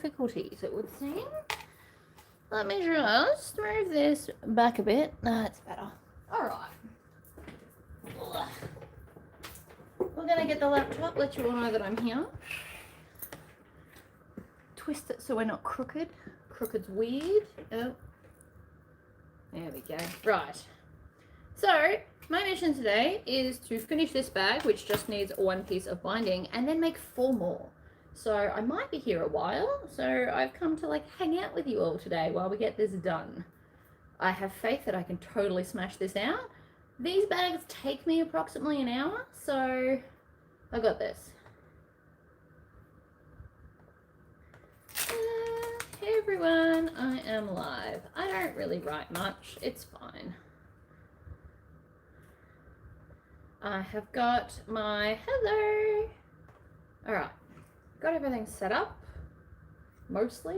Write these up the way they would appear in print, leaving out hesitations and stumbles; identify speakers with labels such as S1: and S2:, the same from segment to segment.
S1: difficulties, it would seem. Let me just move this back a bit. That's better. Alright. We're going to get the laptop, let you all know that I'm here. Twist it so we're not crooked. Crooked's weird. Oh. There we go. Right. So, my mission today is to finish this bag, which just needs one piece of binding, and then make 4 more. So, I might be here a while, so I've come to like hang out with you all today while we get this done. I have faith that I can totally smash this out. These bags take me approximately an hour, so I got this. Hey everyone, I am live. I don't really write much, it's fine. I have got my hello. Alright, got everything set up, mostly.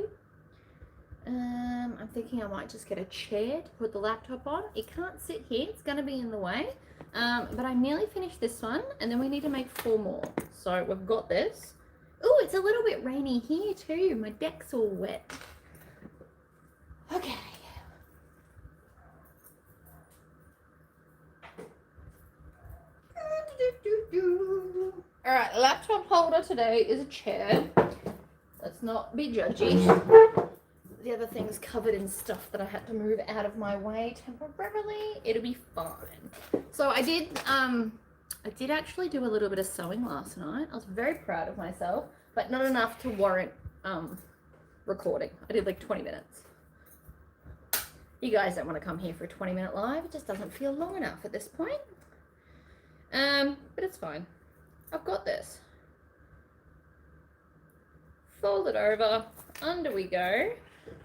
S1: I'm thinking I might just get a chair to put the laptop on. It can't sit here, it's going to be in the way. But I nearly finished this one, and then we need to make 4 more. So we've got this. Oh, it's a little bit rainy here too. My deck's all wet. Okay. Alright, laptop holder today is a chair. Let's not be judgy. The other thing's covered in stuff that I had to move out of my way temporarily. It'll be fine. So I did actually do a little bit of sewing last night. I was very proud of myself, but not enough to warrant recording. I did like 20 minutes. You guys don't want to come here for a 20-minute live. It just doesn't feel long enough at this point. But it's fine. I've got this. Fold it over. Under we go.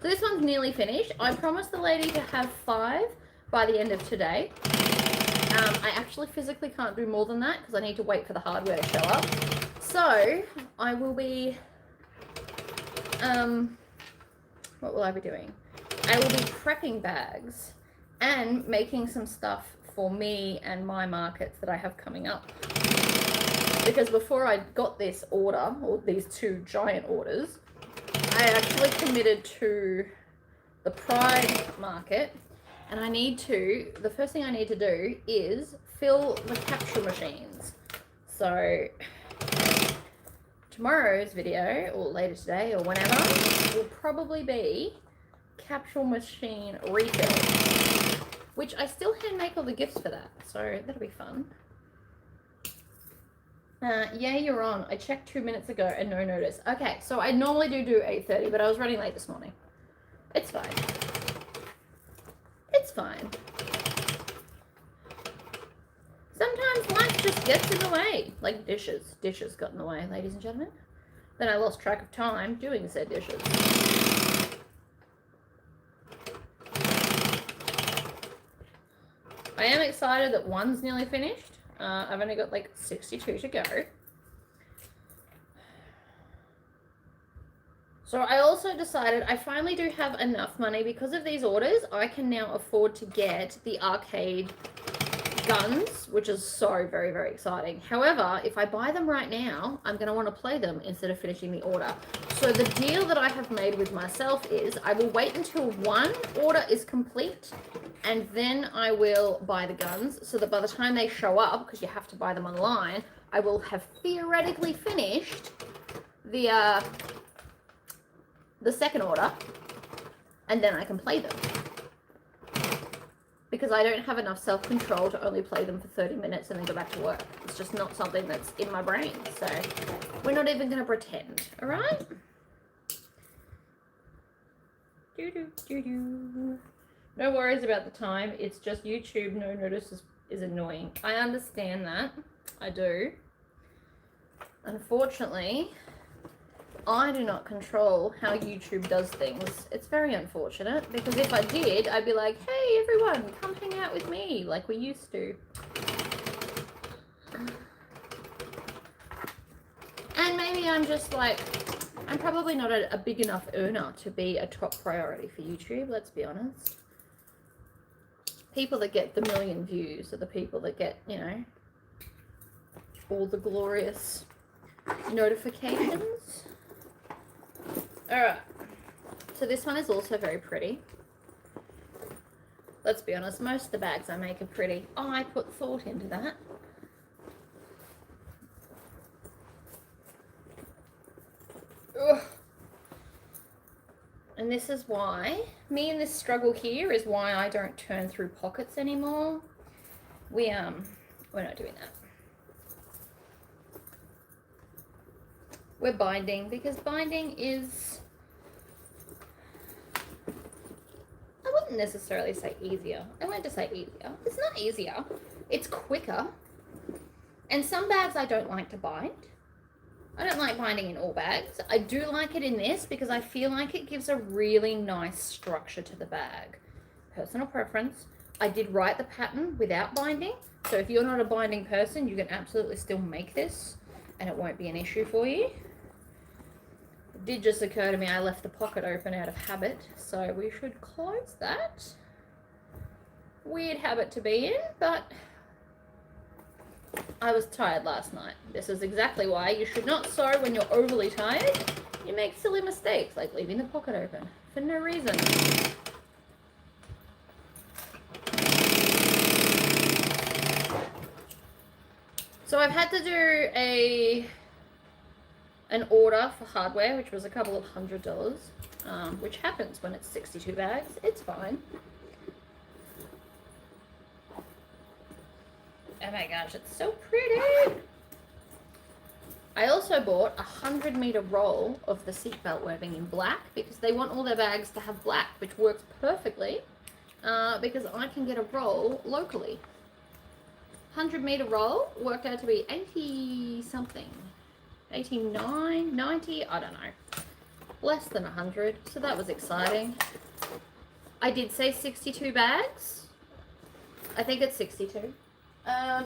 S1: So this one's nearly finished. I promised the lady to have 5 by the end of today. I actually physically can't do more than that because I need to wait for the hardware to show up. So I will be, what will I be doing? I will be prepping bags and making some stuff for me and my markets that I have coming up. Because before I got this order, or these 2 giant orders, I actually committed to the Pride market, and the first thing I need to do is fill the capsule machines. So tomorrow's video, or later today, or whenever, will probably be capsule machine refill, which I still hand make all the gifts for that, so that'll be fun. Yeah, you're on. I checked 2 minutes ago and no notice. Okay, so I normally do 8:30, but I was running late this morning. It's fine. It's fine. Sometimes life just gets in the way. Like dishes. Dishes got in the way, ladies and gentlemen. Then I lost track of time doing said dishes. I am excited that one's nearly finished. I've only got like 62 to go. So I also decided I finally do have enough money because of these orders. I can now afford to get the arcade guns, which is so very, very exciting. However, if I buy them right now, I'm going to want to play them instead of finishing the order. So the deal that I have made with myself is I will wait until one order is complete and then I will buy the guns so that by the time they show up, because you have to buy them online, I will have theoretically finished the second order and then I can play them. Because I don't have enough self-control to only play them for 30 minutes and then go back to work. It's just not something that's in my brain. So we're not even going to pretend, all right? No worries about the time. It's just YouTube no notice is annoying. I understand that. I do. Unfortunately, I do not control how YouTube does things. It's very unfortunate because if I did, I'd be like, hey everyone, come hang out with me like we used to. And maybe I'm just like, I'm probably not a big enough earner to be a top priority for YouTube, let's be honest. People that get the 1 million views are the people that get, you know, all the glorious notifications. Alright. So this one is also very pretty. Let's be honest, most of the bags I make are pretty. Oh, I put thought into that. Ugh. And this is why, me and this struggle here is why I don't turn through pockets anymore. We're not doing that. We're binding, because binding is, I wouldn't necessarily say easier. I went to say easier. It's not easier. It's quicker. And some bags I don't like to bind. I don't like binding in all bags. I do like it in this because I feel like it gives a really nice structure to the bag. Personal preference. I did write the pattern without binding. So if you're not a binding person, you can absolutely still make this and it won't be an issue for you. It did just occur to me I left the pocket open out of habit. So we should close that. Weird habit to be in, but I was tired last night. This is exactly why you should not sew when you're overly tired. You make silly mistakes like leaving the pocket open for no reason. So I've had to do an order for hardware, which was a couple of $100, which happens when it's 62 bags. It's fine. Oh my gosh, it's so pretty. I also bought a 100-meter roll of the seatbelt webbing in black because they want all their bags to have black, which works perfectly because I can get a roll locally. 100-meter roll worked out to be 80 something, 89, 90, I don't know. Less than 100, so that was exciting. I did say 62 bags. I think it's 62. I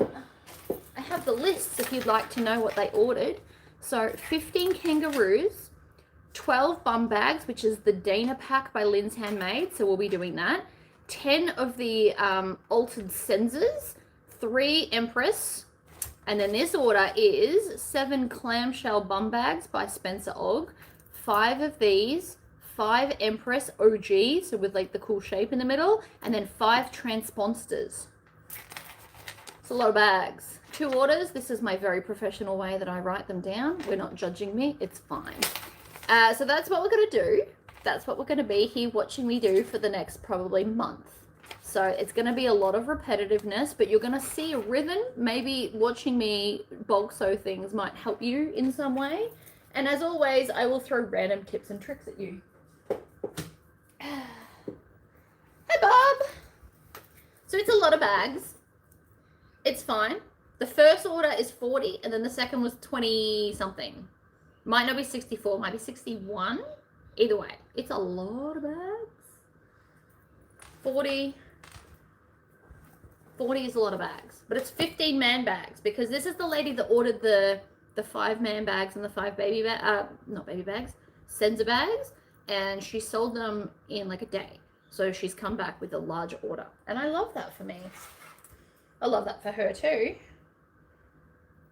S1: have the lists if you'd like to know what they ordered. So 15 kangaroos, 12 bum bags, which is the Dana pack by Lynn's Handmade, so we'll be doing that. 10 of the altered sensors, 3 Empress, and then this order is 7 clamshell bum bags by Spencer Ogg, 5 of these, 5 Empress OG, so with like the cool shape in the middle, and then 5 transponsters. It's a lot of bags. 2 orders. This is my very professional way that I write them down. We're not judging me. It's fine. So that's what we're going to do. That's what we're going to be here watching me do for the next probably month. So it's going to be a lot of repetitiveness, but you're going to see a rhythm. Maybe watching me bulk sew things might help you in some way. And as always, I will throw random tips and tricks at you. Hi, Bob. So it's a lot of bags. It's fine. The first order is 40 and then the second was 20 something. Might not be 64, might be 61. Either way, it's a lot of bags. 40 is a lot of bags, but it's 15 man bags because this is the lady that ordered the 5 man bags and the 5 baby bags, not baby bags, sensor bags, and she sold them in like a day. So she's come back with a large order and I love that for me. I love that for her too.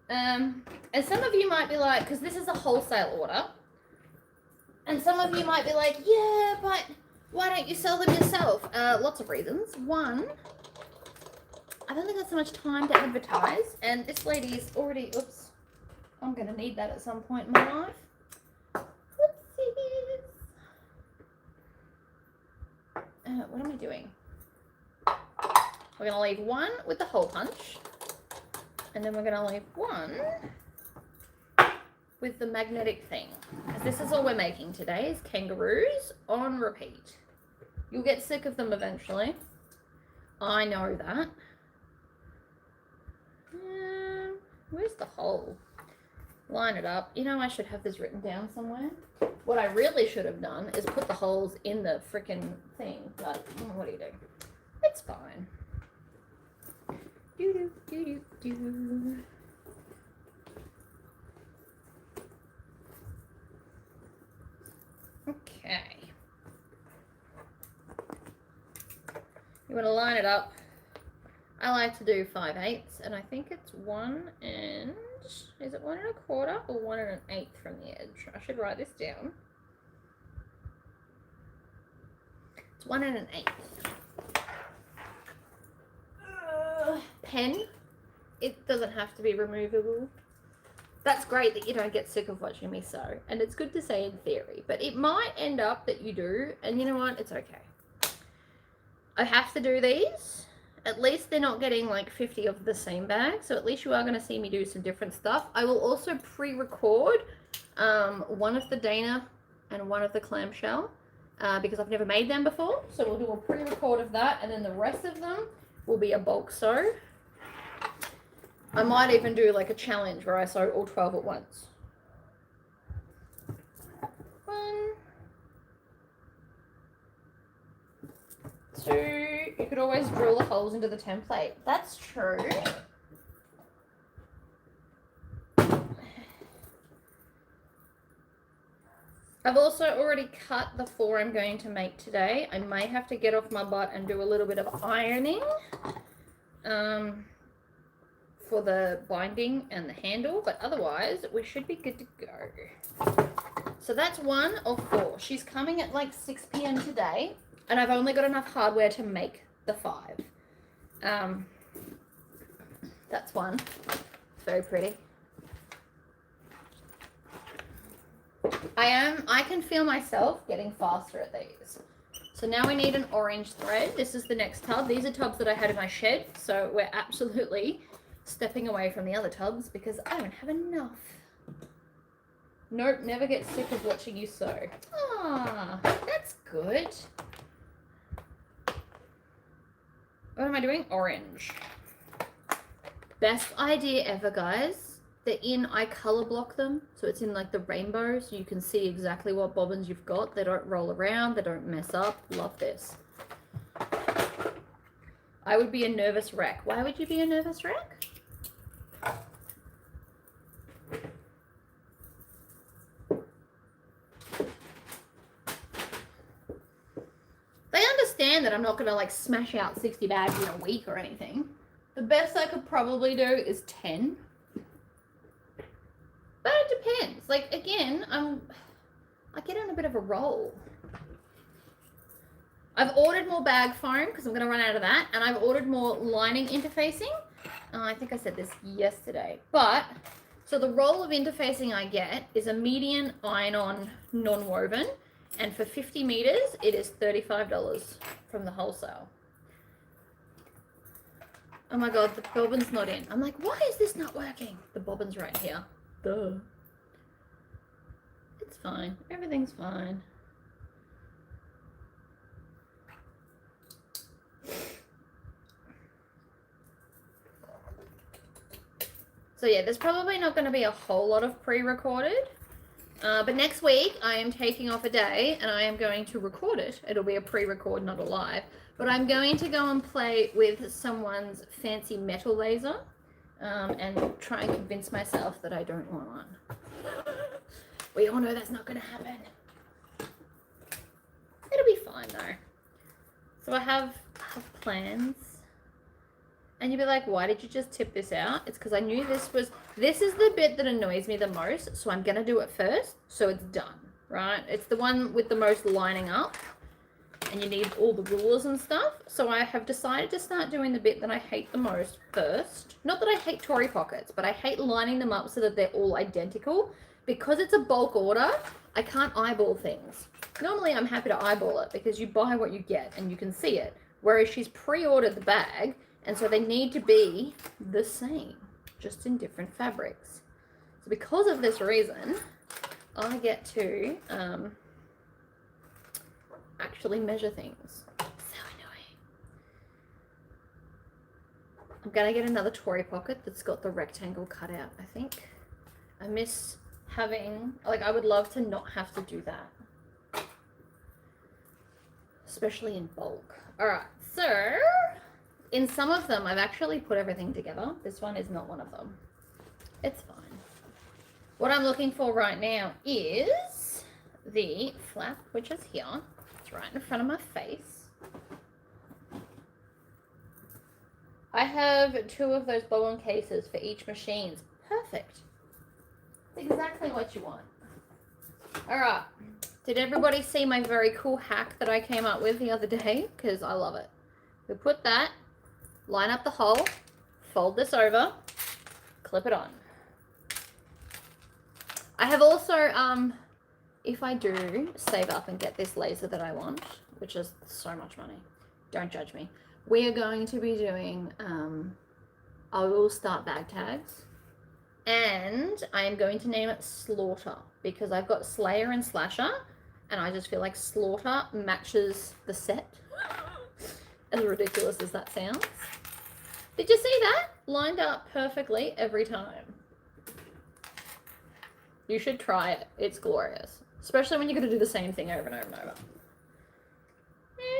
S1: And some of you might be like, because this is a wholesale order, and some of you might be like, yeah, but why don't you sell them yourself? Lots of reasons. One, I've only got so much time to advertise, and this lady is already, oops, I'm going to need that at some point in my life. Whoopsies. What am I doing? We're going to leave one with the hole punch, and then we're going to leave one with the magnetic thing. Because this is all we're making today is kangaroos on repeat. You'll get sick of them eventually. I know that. Where's the hole? Line it up. You know, I should have this written down somewhere. What I really should have done is put the holes in the frickin' thing, but what do you do? It's fine. Do, do, do, do, do. Okay. You want to line it up. I like to do 5/8, and I think it's 1 and, is it 1 1/4 or 1 1/8 from the edge? I should write this down. It's 1 1/8. Pen. It doesn't have to be removable. That's great that you don't get sick of watching me sew. And it's good to say in theory. But it might end up that you do. And you know what? It's okay. I have to do these. At least they're not getting like 50 of the same bag. So at least you are going to see me do some different stuff. I will also pre-record one of the Dana and one of the clamshell. Because I've never made them before. So we'll do a pre-record of that. And then the rest of them will be a bulk sew. I might even do like a challenge where I sew all 12 at once. 1, 2. You could always drill the holes into the template. That's true. I've also already cut the 4 I'm going to make today. I may have to get off my butt and do a little bit of ironing. For the binding and the handle, but otherwise we should be good to go. So that's 1 of 4. She's coming at like 6 p.m. today, and I've only got enough hardware to make the 5. That's 1. It's very pretty. I can feel myself getting faster at these. So now we need an orange thread. This is the next tub. These are tubs that I had in my shed, so we're absolutely stepping away from the other tubs because I don't have enough. Nope, never get sick of watching you sew. Ah, that's good. What am I doing? Orange. Best idea ever, guys. They're in, I color block them. So it's in like the rainbow so you can see exactly what bobbins you've got. They don't roll around, they don't mess up. Love this. I would be a nervous wreck. Why would you be a nervous wreck? They understand that I'm not going to like smash out 60 bags in a week or anything. The best I could probably do is 10. But it depends. Like, again, I get on a bit of a roll. I've ordered more bag foam because I'm going to run out of that. And I've ordered more lining interfacing. I think I said this yesterday. But, so the roll of interfacing I get is a median iron-on non-woven. And for 50 meters, it is $35 from the wholesale. Oh my God, the bobbin's not in. I'm like, why is this not working? The bobbin's right here. Duh. It's fine. Everything's fine. So yeah, there's probably not going to be a whole lot of pre-recorded. But next week, I am taking off a day and I am going to record it. It'll be a pre-record, not a live. But I'm going to go and play with someone's fancy metal laser and try and convince myself that I don't want one. We all know that's not going to happen. It'll be fine though. So I have plans. And you'll be like, why did you just tip this out? It's because I knew this is the bit that annoys me the most. So I'm going to do it first. So it's done, right? It's the one with the most lining up. And you need all the rulers and stuff. So I have decided to start doing the bit that I hate the most first. Not that I hate Tory pockets, but I hate lining them up so that they're all identical. Because it's a bulk order, I can't eyeball things. Normally I'm happy to eyeball it because you buy what you get and you can see it. Whereas she's pre-ordered the bag. And so they need to be the same, just in different fabrics. So because of this reason, I get to actually measure things. So annoying. I'm going to get another Tory pocket that's got the rectangle cut out, I think. I miss having, like, I would love to not have to do that. Especially in bulk. All right, so in some of them, I've actually put everything together. This one is not one of them. It's fine. What I'm looking for right now is the flap, which is here. It's right in front of my face. I have 2 of those bobbin cases for each machine. Perfect. It's exactly what you want. All right. Did everybody see my very cool hack that I came up with the other day? Because I love it. We put that, line up the hole, fold this over, clip it on. I have also, if I do save up and get this laser that I want, which is so much money, don't judge me, we are going to be doing, I will start bag tags, and I am going to name it Slaughter, because I've got Slayer and Slasher, and I just feel like Slaughter matches the set, as ridiculous as that sounds. Did you see that? Lined up perfectly every time. You should try it. It's glorious. Especially when you're going to do the same thing over and over and over.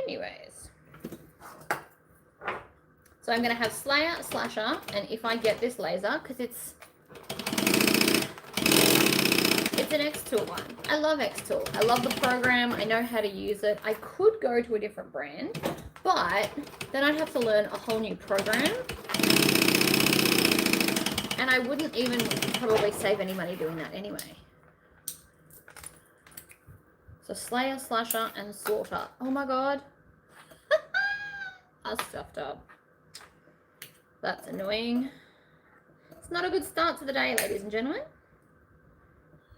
S1: Anyways. So I'm going to have Slayer, Slasher, and if I get this laser, because it's an X-Tool one. I love X-Tool. I love the program. I know how to use it. I could go to a different brand, but then I'd have to learn a whole new program. And I wouldn't even probably save any money doing that anyway. So Slayer, Slasher, and Slaughter. Oh my god. I stuffed up. That's annoying. It's not a good start to the day, ladies and gentlemen.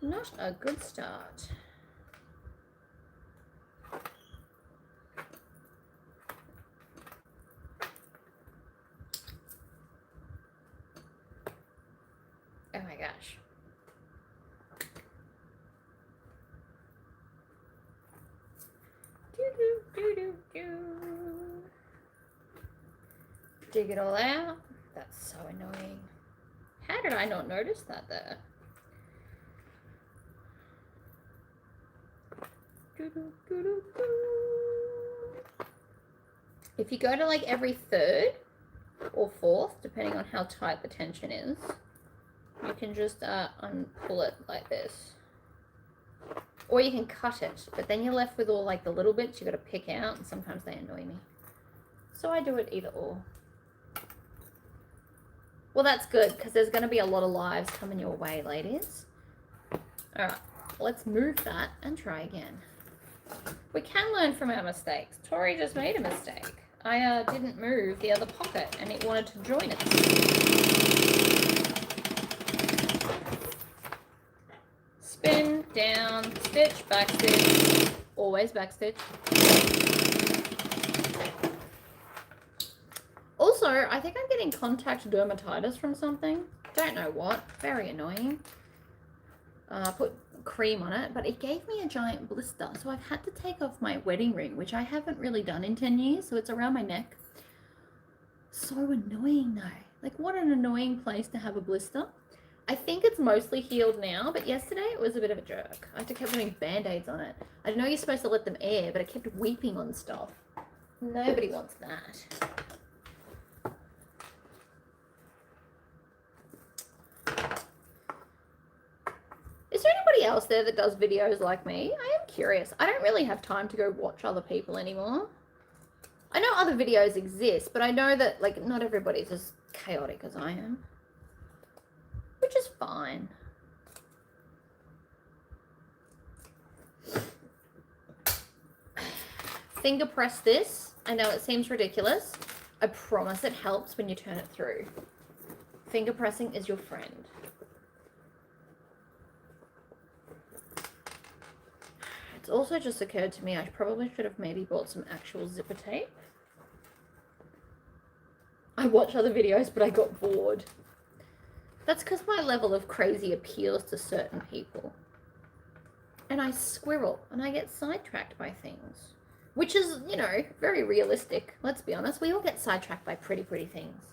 S1: Not a good start. Oh my gosh. Dig it all out. That's so annoying. How did I not notice that there? If you go to like every third or fourth, depending on how tight the tension is, you can just unpull it like this. Or you can cut it, but then you're left with all like the little bits you got to pick out, and sometimes they annoy me. So I do it either or. Well, that's good, because there's going to be a lot of lives coming your way, ladies. All right, let's move that and try again. We can learn from our mistakes. Tori just made a mistake. I didn't move the other pocket, and it wanted to join it. Spin, down, stitch, back stitch, always back stitch. Also, I think I'm getting contact dermatitis from something. Don't know what. Very annoying. Put cream on it, but it gave me a giant blister, so I've had to take off my wedding ring, which I haven't really done in 10 years, so it's around my neck. So annoying though. Like, what an annoying place to have a blister. I think it's mostly healed now, but yesterday it was a bit of a jerk. I had to keep putting band-aids on it. I know you're supposed to let them air, but it kept weeping on stuff. Nobody wants that. Is there anybody else there that does videos like me? I am curious. I don't really have time to go watch other people anymore. I know other videos exist, but I know that like not everybody's as chaotic as I am. Which is fine. Finger press this. I know it seems ridiculous. I promise it helps when you turn it through. Finger pressing is your friend. It's also just occurred to me I probably should have maybe bought some actual zipper tape. I watch other videos, but I got bored. That's because my level of crazy appeals to certain people. And I squirrel and I get sidetracked by things. Which is, you know, very realistic. Let's be honest. We all get sidetracked by pretty things.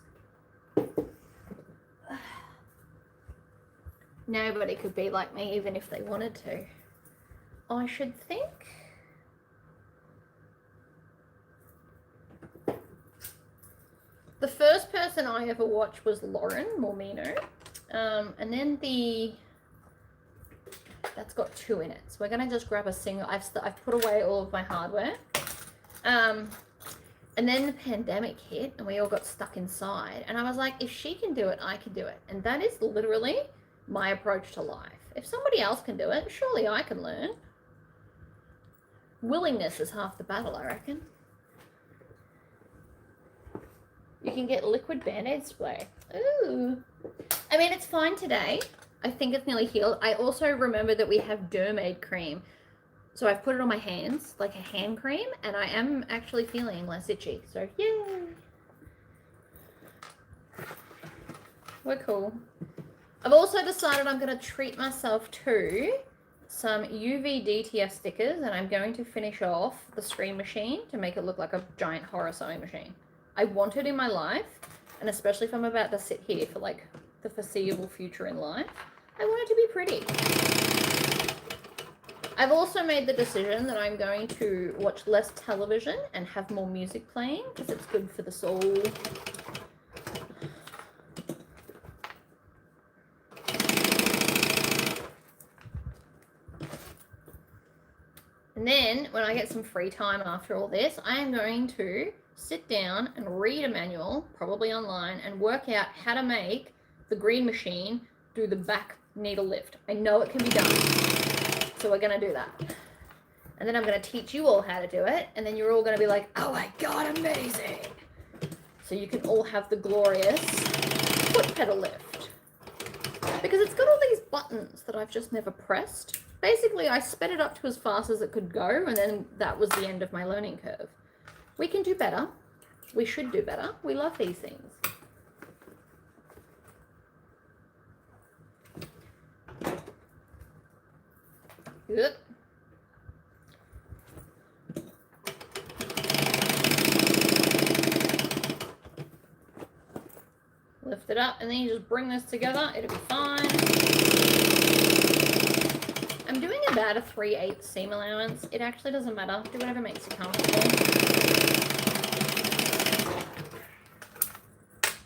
S1: Nobody could be like me even if they wanted to. I should think. The first person I ever watched was Lauren Mormino. And then that's got 2 in it. So we're going to just grab a single. I've put away all of my hardware. And then the pandemic hit and we all got stuck inside. And I was like, if she can do it, I can do it. And that is literally my approach to life. If somebody else can do it, surely I can learn. Willingness is half the battle, I reckon. You can get liquid Band-Aid spray. Ooh. I mean, it's fine today. I think it's nearly healed. I also remember that we have Dermaid cream. So I've put it on my hands, like a hand cream, and I am actually feeling less itchy. So, yay! We're cool. I've also decided I'm going to treat myself to some UV DTF stickers, and I'm going to finish off the screen machine to make it look like a giant horror sewing machine. I want it in my life, and especially if I'm about to sit here for like the foreseeable future in life, I want it to be pretty. I've also made the decision that I'm going to watch less television and have more music playing because it's good for the soul. And then when I get some free time after all this, I am going to sit down and read a manual, probably online, and work out how to make the green machine do the back needle lift. I know it can be done, so we're going to do that. And then I'm going to teach you all how to do it, and then you're all going to be like, oh my god, amazing! So you can all have the glorious foot pedal lift. Because it's got all these buttons that I've just never pressed. Basically, I sped it up to as fast as it could go, and then that was the end of my learning curve. We can do better. We should do better. We love these things. Yep. Lift it up, and then you just bring this together. It'll be fine. I'm doing about a 3/8 seam allowance. It actually doesn't matter. Do whatever makes you comfortable.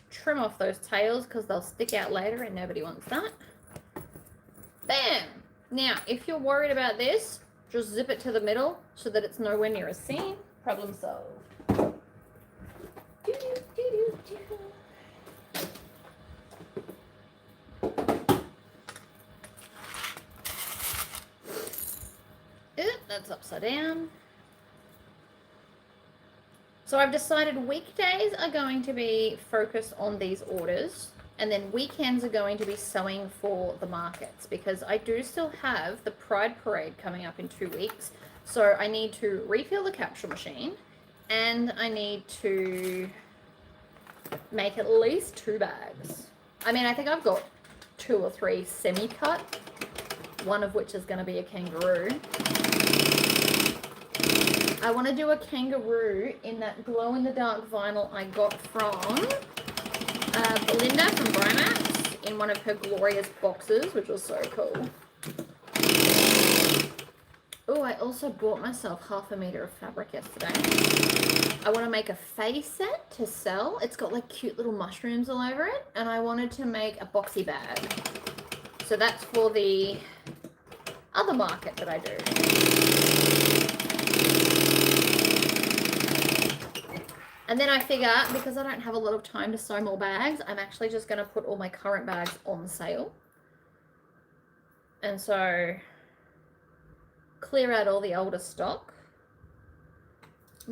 S1: Trim off those tails because they'll stick out later and nobody wants that. Bam! Now, if you're worried about this, just zip it to the middle so that it's nowhere near a seam. Problem solved. That's upside down. So I've decided weekdays are going to be focused on these orders, and then weekends are going to be sewing for the markets, because I do still have the Pride Parade coming up in 2 weeks. So I need to refill the capsule machine, and I need to make at least 2 bags. I mean, I think I've got 2 or 3 semi-cut, one of which is going to be a kangaroo. I want to do a kangaroo in that glow-in-the-dark vinyl I got from Belinda from Brimax in one of her glorious boxes, which was so cool. Oh, I also bought myself 1/2 meter of fabric yesterday. I want to make a face set to sell. It's got like cute little mushrooms all over it, and I wanted to make a boxy bag. So that's for the other market that I do. And then I figure, because I don't have a lot of time to sew more bags, I'm actually just going to put all my current bags on sale. And so clear out all the older stock,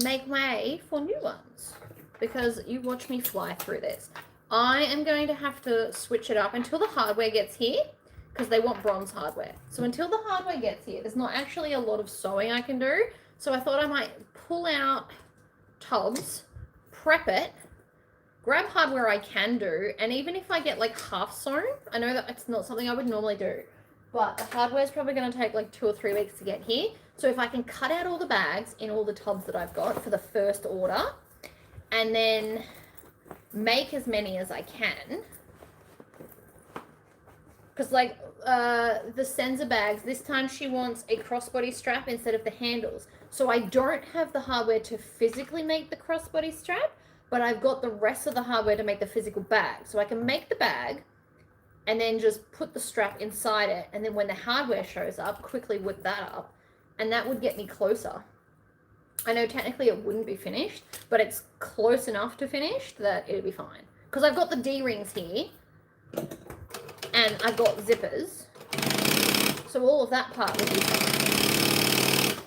S1: make way for new ones, because you watch me fly through this. I am going to have to switch it up until the hardware gets here, because they want bronze hardware. So until the hardware gets here, there's not actually a lot of sewing I can do. So I thought I might pull out tubs, prep it, grab hardware I can do, and even if I get like half sewn, I know that it's not something I would normally do, but the hardware is probably going to take like 2 or 3 weeks to get here. So if I can cut out all the bags in all the tubs that I've got for the first order, and then make as many as I can, because like the Senza bags, this time she wants a crossbody strap instead of the handles. So I don't have the hardware to physically make the crossbody strap, but I've got the rest of the hardware to make the physical bag. So I can make the bag and then just put the strap inside it, and then when the hardware shows up, quickly whip that up, and that would get me closer. I know technically it wouldn't be finished, but it's close enough to finished that it'll be fine. Because I've got the D-rings here, and I've got zippers, so all of that part will be fine.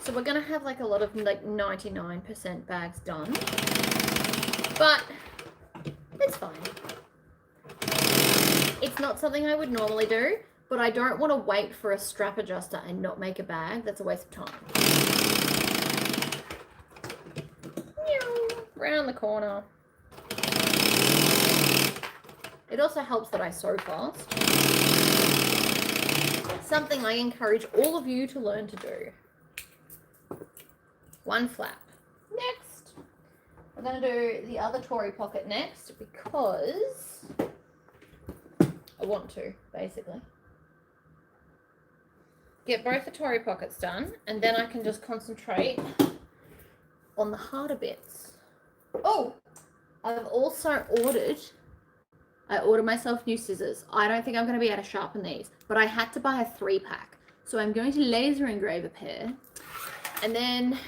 S1: So we're going to have like a lot of like 99% bags done. But it's fine. It's not something I would normally do, but I don't want to wait for a strap adjuster and not make a bag. That's a waste of time. Round the corner. It also helps that I sew fast. Something I encourage all of you to learn to do. One flap. Next. We're going to do the other Tory pocket next because I want to, basically. Get both the Tory pockets done, and then I can just concentrate on the harder bits. Oh, I've also ordered myself new scissors. I don't think I'm going to be able to sharpen these, but I had to buy a 3-pack. So I'm going to laser engrave a pair, and then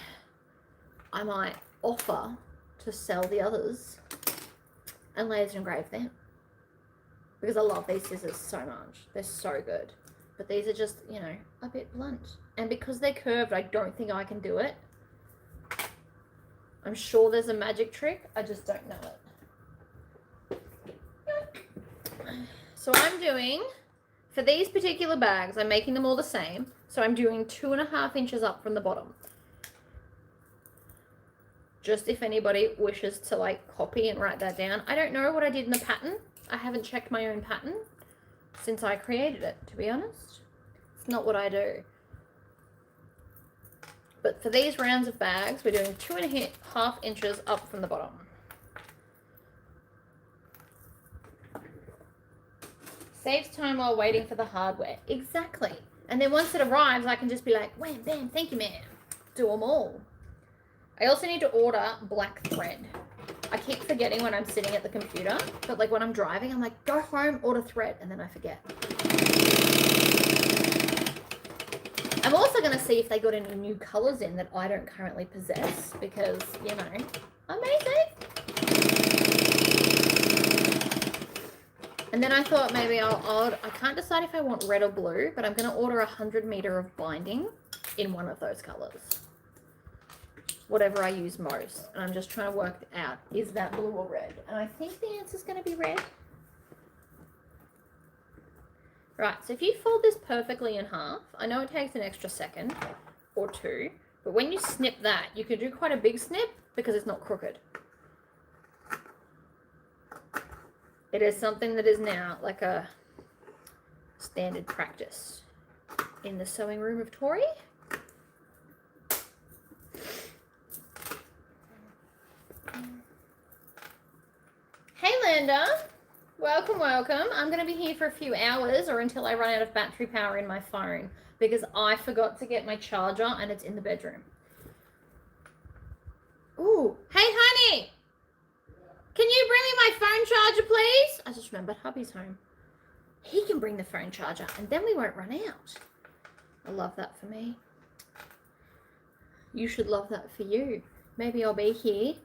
S1: I might offer to sell the others and laser engrave them. Because I love these scissors so much. They're so good. But these are just, you know, a bit blunt. And because they're curved, I don't think I can do it. I'm sure there's a magic trick. I just don't know it. So I'm doing, for these particular bags, I'm making them all the same. So I'm doing 2.5 inches up from the bottom. Just if anybody wishes to like copy and write that down. I don't know what I did in the pattern. I haven't checked my own pattern since I created it, to be honest. It's not what I do. But for these rounds of bags, we're doing 2.5 inches up from the bottom. Saves time while waiting for the hardware. Exactly. And then once it arrives, I can just be like, wham, bam, thank you, ma'am. Do them all. I also need to order black thread. I keep forgetting when I'm sitting at the computer, but like when I'm driving, I'm like, go home, order thread, and then I forget. I'm also going to see if they got any new colors in that I don't currently possess, because, you know, amazing. And then I thought maybe I can't decide if I want red or blue, but I'm going to order 100 meter of binding in one of those colors. Whatever I use most. And I'm just trying to work out, is that blue or red? And I think the answer is going to be red. Right, so if you fold this perfectly in half, I know it takes an extra second or two, but when you snip that, you can do quite a big snip because it's not crooked. It is something that is now like a standard practice in the sewing room of Tori. Hey Linda, welcome, welcome. I'm going to be here for a few hours or until I run out of battery power in my phone because I forgot to get my charger and it's in the bedroom. Ooh, hey honey, can you bring me my phone charger please? I just remembered hubby's home. He can bring the phone charger and then we won't run out. I love that for me. You should love that for you. Maybe I'll be here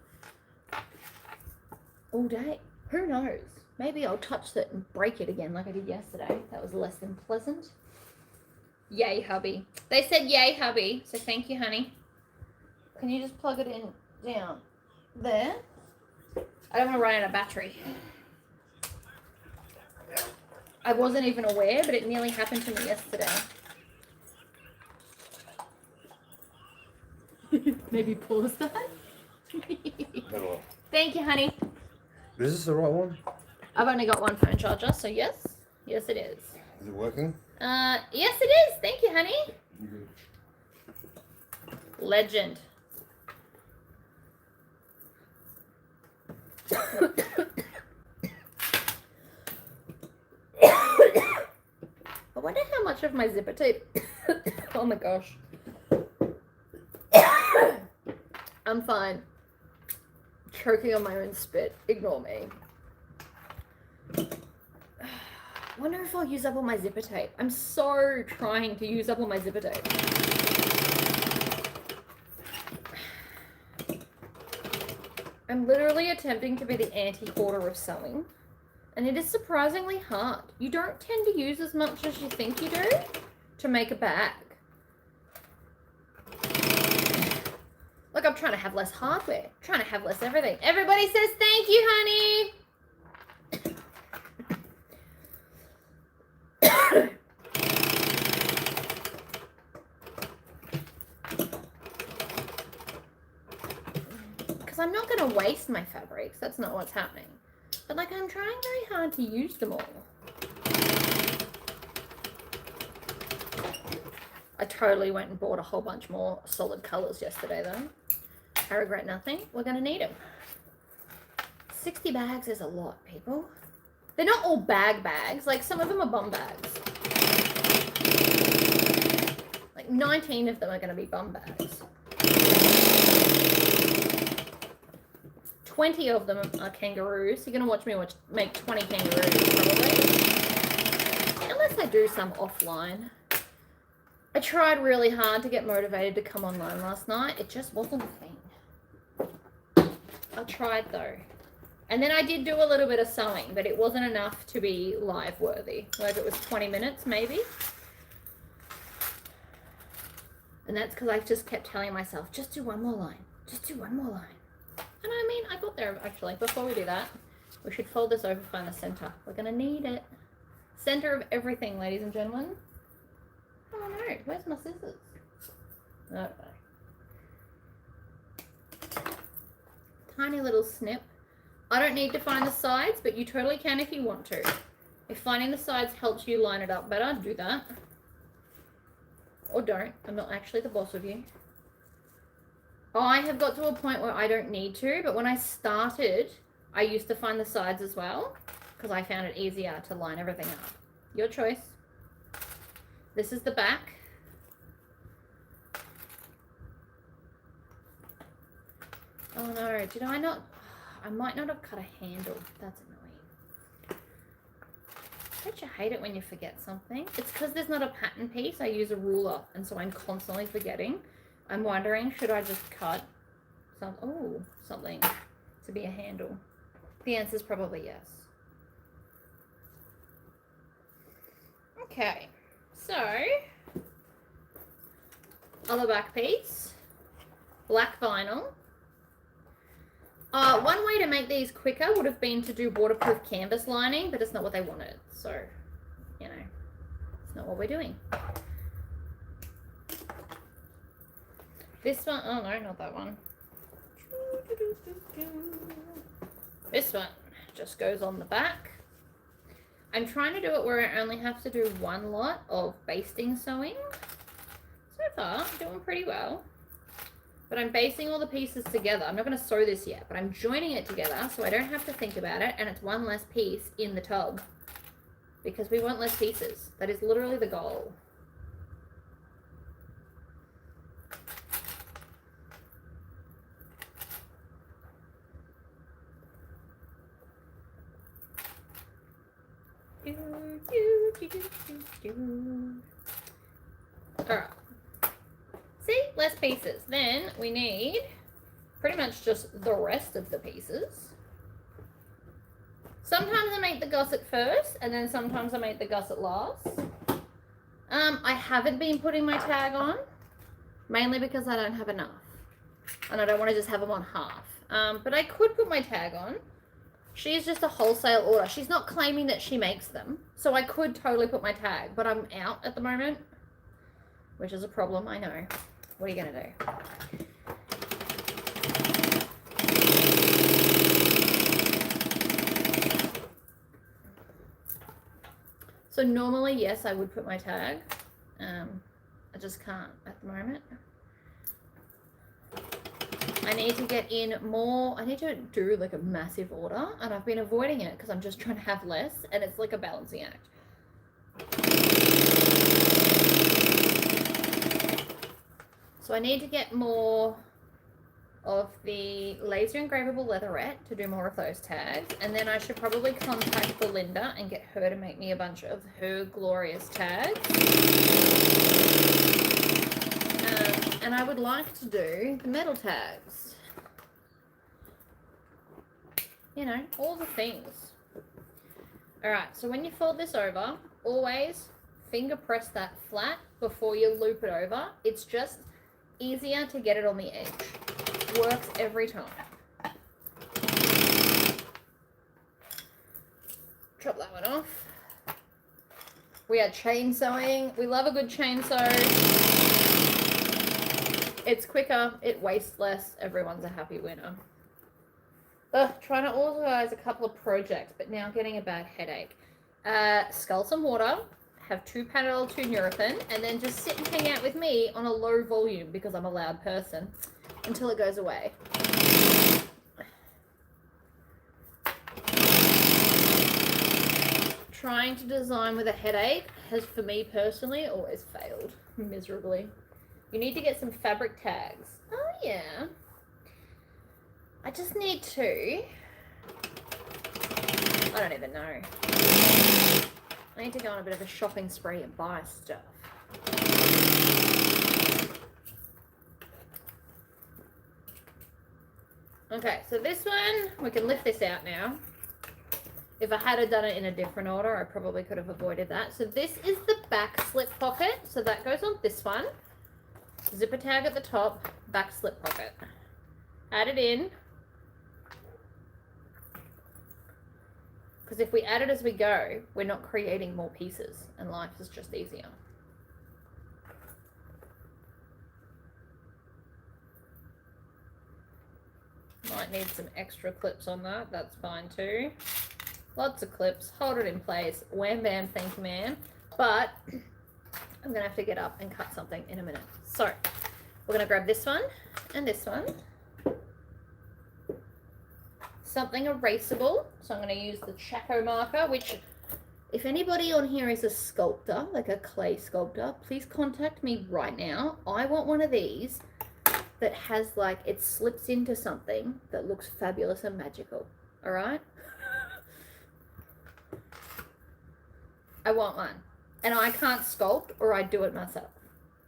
S1: all day. Who knows? Maybe I'll touch it and break it again like I did yesterday. That was less than pleasant. Yay, hubby. They said yay, hubby. So thank you, honey. Can you just plug it in down there? I don't want to run out of battery. I wasn't even aware, but it nearly happened to me yesterday. Maybe pause that. Thank you, honey.
S2: Is this the right one?
S1: I've only got one phone charger, so yes. Yes, it is.
S2: Is it working?
S1: Yes, it is. Thank you, honey. Legend. I wonder how much of my zipper tape... Oh my gosh. I'm fine. Choking on my own spit. Ignore me. I wonder if I'll use up all my zipper tape. I'm so trying to use up all my zipper tape. I'm literally attempting to be the anti-hoarder of sewing. And it is surprisingly hard. You don't tend to use as much as you think you do to make a bag. not trying to have less hardware. I'm trying to have less everything. Everybody says thank you, honey. Because I'm not going to waste my fabrics. That's not what's happening. But like, I'm trying very hard to use them all. I totally went and bought a whole bunch more solid colors yesterday though. I regret nothing. We're going to need them. 60 bags is a lot, people. They're not all bags. Like, some of them are bum bags. Like, 19 of them are going to be bum bags. 20 of them are kangaroos. You're going to watch me make 20 kangaroos, probably. Unless I do some offline. I tried really hard to get motivated to come online last night. It just wasn't a thing. I tried though. And then I did do a little bit of sewing, but it wasn't enough to be live worthy. Like, it was 20 minutes maybe. And that's because I just kept telling myself, just do one more line. Just do one more line. And I mean, I got there actually. Before we do that, we should fold this over, find the center. We're going to need it. Center of everything, ladies and gentlemen. Oh no, where's my scissors? Okay. Tiny little snip. I don't need to find the sides, but you totally can if you want to. If finding the sides helps you line it up better, do that. Or don't. I'm not actually the boss of you. I have got to a point where I don't need to, but when I started, I used to find the sides as well, because I found it easier to line everything up. Your choice. This is the back. Oh no, did I not? I might not have cut a handle. That's annoying. Don't you hate it when you forget something? It's because there's not a pattern piece. I use a ruler, and so I'm constantly forgetting. I'm wondering, should I just cut something to be a handle? The answer is probably yes. Okay, so other back piece, black vinyl. One way to make these quicker would have been to do waterproof canvas lining, but it's not what they wanted. So, you know, it's not what we're doing. This one, oh no, not that one. This one just goes on the back. I'm trying to do it where I only have to do one lot of basting sewing. So far, I'm doing pretty well. But I'm basting all the pieces together. I'm not going to sew this yet, but I'm joining it together so I don't have to think about it, and it's one less piece in the tub. Because we want less pieces. That is literally the goal. Alright. See? Less pieces. Then we need pretty much just the rest of the pieces. Sometimes I make the gusset first, and then sometimes I make the gusset last. I haven't been putting my tag on, mainly because I don't have enough. And I don't want to just have them on half. But I could put my tag on. She's just a wholesale order. She's not claiming that she makes them. So I could totally put my tag, but I'm out at the moment, which is a problem, I know. What are you going to do? So normally, yes, I would put my tag. I just can't at the moment. I need to get in more. I need to do like a massive order, and I've been avoiding it because I'm just trying to have less, and it's like a balancing act. So I need to get more of the laser engravable leatherette to do more of those tags, and then I should probably contact Belinda and get her to make me a bunch of her glorious tags. And I would like to do the metal tags. You know, all the things. Alright, so when you fold this over, always finger press that flat before you loop it over. It's just easier to get it on the edge. Works every time. Chop that one off. We are chain sewing. We love a good chain sew. It's quicker, it wastes less. Everyone's a happy winner. Ugh, trying to organize a couple of projects, but now getting a bad headache. Scull some water, have 2 Panadol, 2 Nurofen, and then just sit and hang out with me on a low volume because I'm a loud person until it goes away. Trying to design with a headache has, for me personally, always failed miserably. You need to get some fabric tags. Oh yeah. I just need to. I don't even know. I need to go on a bit of a shopping spree and buy stuff. Okay, so this one, we can lift this out now. If I had done it in a different order, I probably could have avoided that. So this is the back slip pocket. So that goes on this one. Zipper tag at the top, back slip pocket. Add it in. Because if we add it as we go, we're not creating more pieces and life is just easier. Might need some extra clips on that, that's fine too. Lots of clips, hold it in place, wham bam, thank you ma'am. But I'm gonna have to get up and cut something in a minute. So we're gonna grab this one and this one. Something erasable. So I'm gonna use the Chaco marker, which if anybody on here is a sculptor, like a clay sculptor, please contact me right now. I want one of these that has like, it slips into something that looks fabulous and magical, all right? I want one. And I can't sculpt or I do it myself.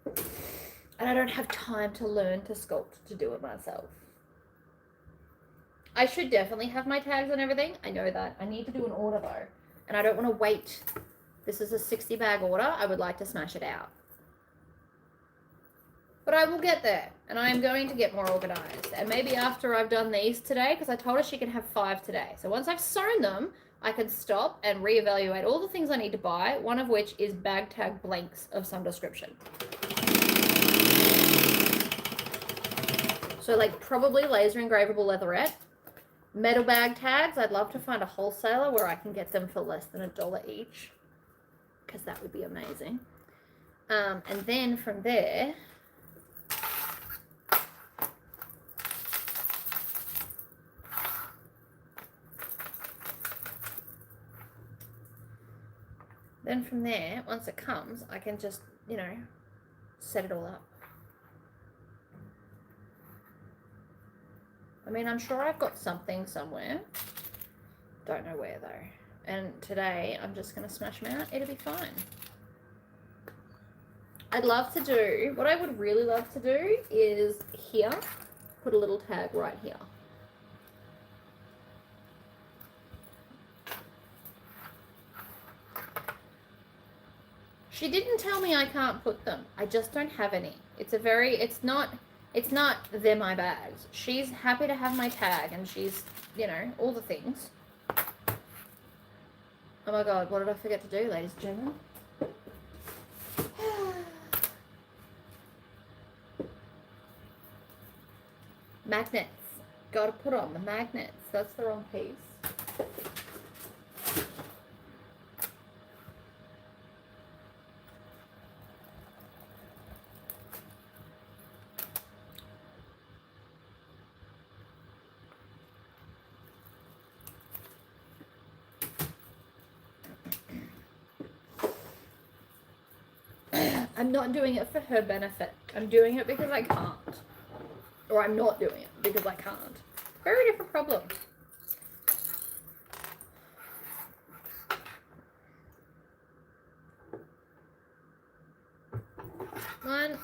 S1: And I don't have time to learn to sculpt to do it myself. I should definitely have my tags and everything. I know that. I need to do an order though. And I don't want to wait. This is a 60 bag order. I would like to smash it out. But I will get there. And I am going to get more organized. And maybe after I've done these today, because I told her she can have 5 today. So once I've sewn them, I can stop and reevaluate all the things I need to buy, one of which is bag tag blanks of some description. So like probably laser engravable leatherette. Metal bag tags, I'd love to find a wholesaler where I can get them for less than $1 each, because that would be amazing. And then from there, once it comes, I can just, you know, set it all up. I mean, I'm sure I've got something somewhere. Don't know where though. And today, I'm just going to smash them out. It'll be fine. I'd love to do, what I would really love to do is here, put a little tag right here. She didn't tell me I can't put them. I just don't have any. It's not they're my bags. She's happy to have my tag and she's, you know, all the things. Oh my God, what did I forget to do, ladies and gentlemen? Magnets. Gotta put on the magnets. That's the wrong piece. I'm not doing it for her benefit. I'm doing it because I can't. Or I'm not doing it because I can't. Very different problem. One.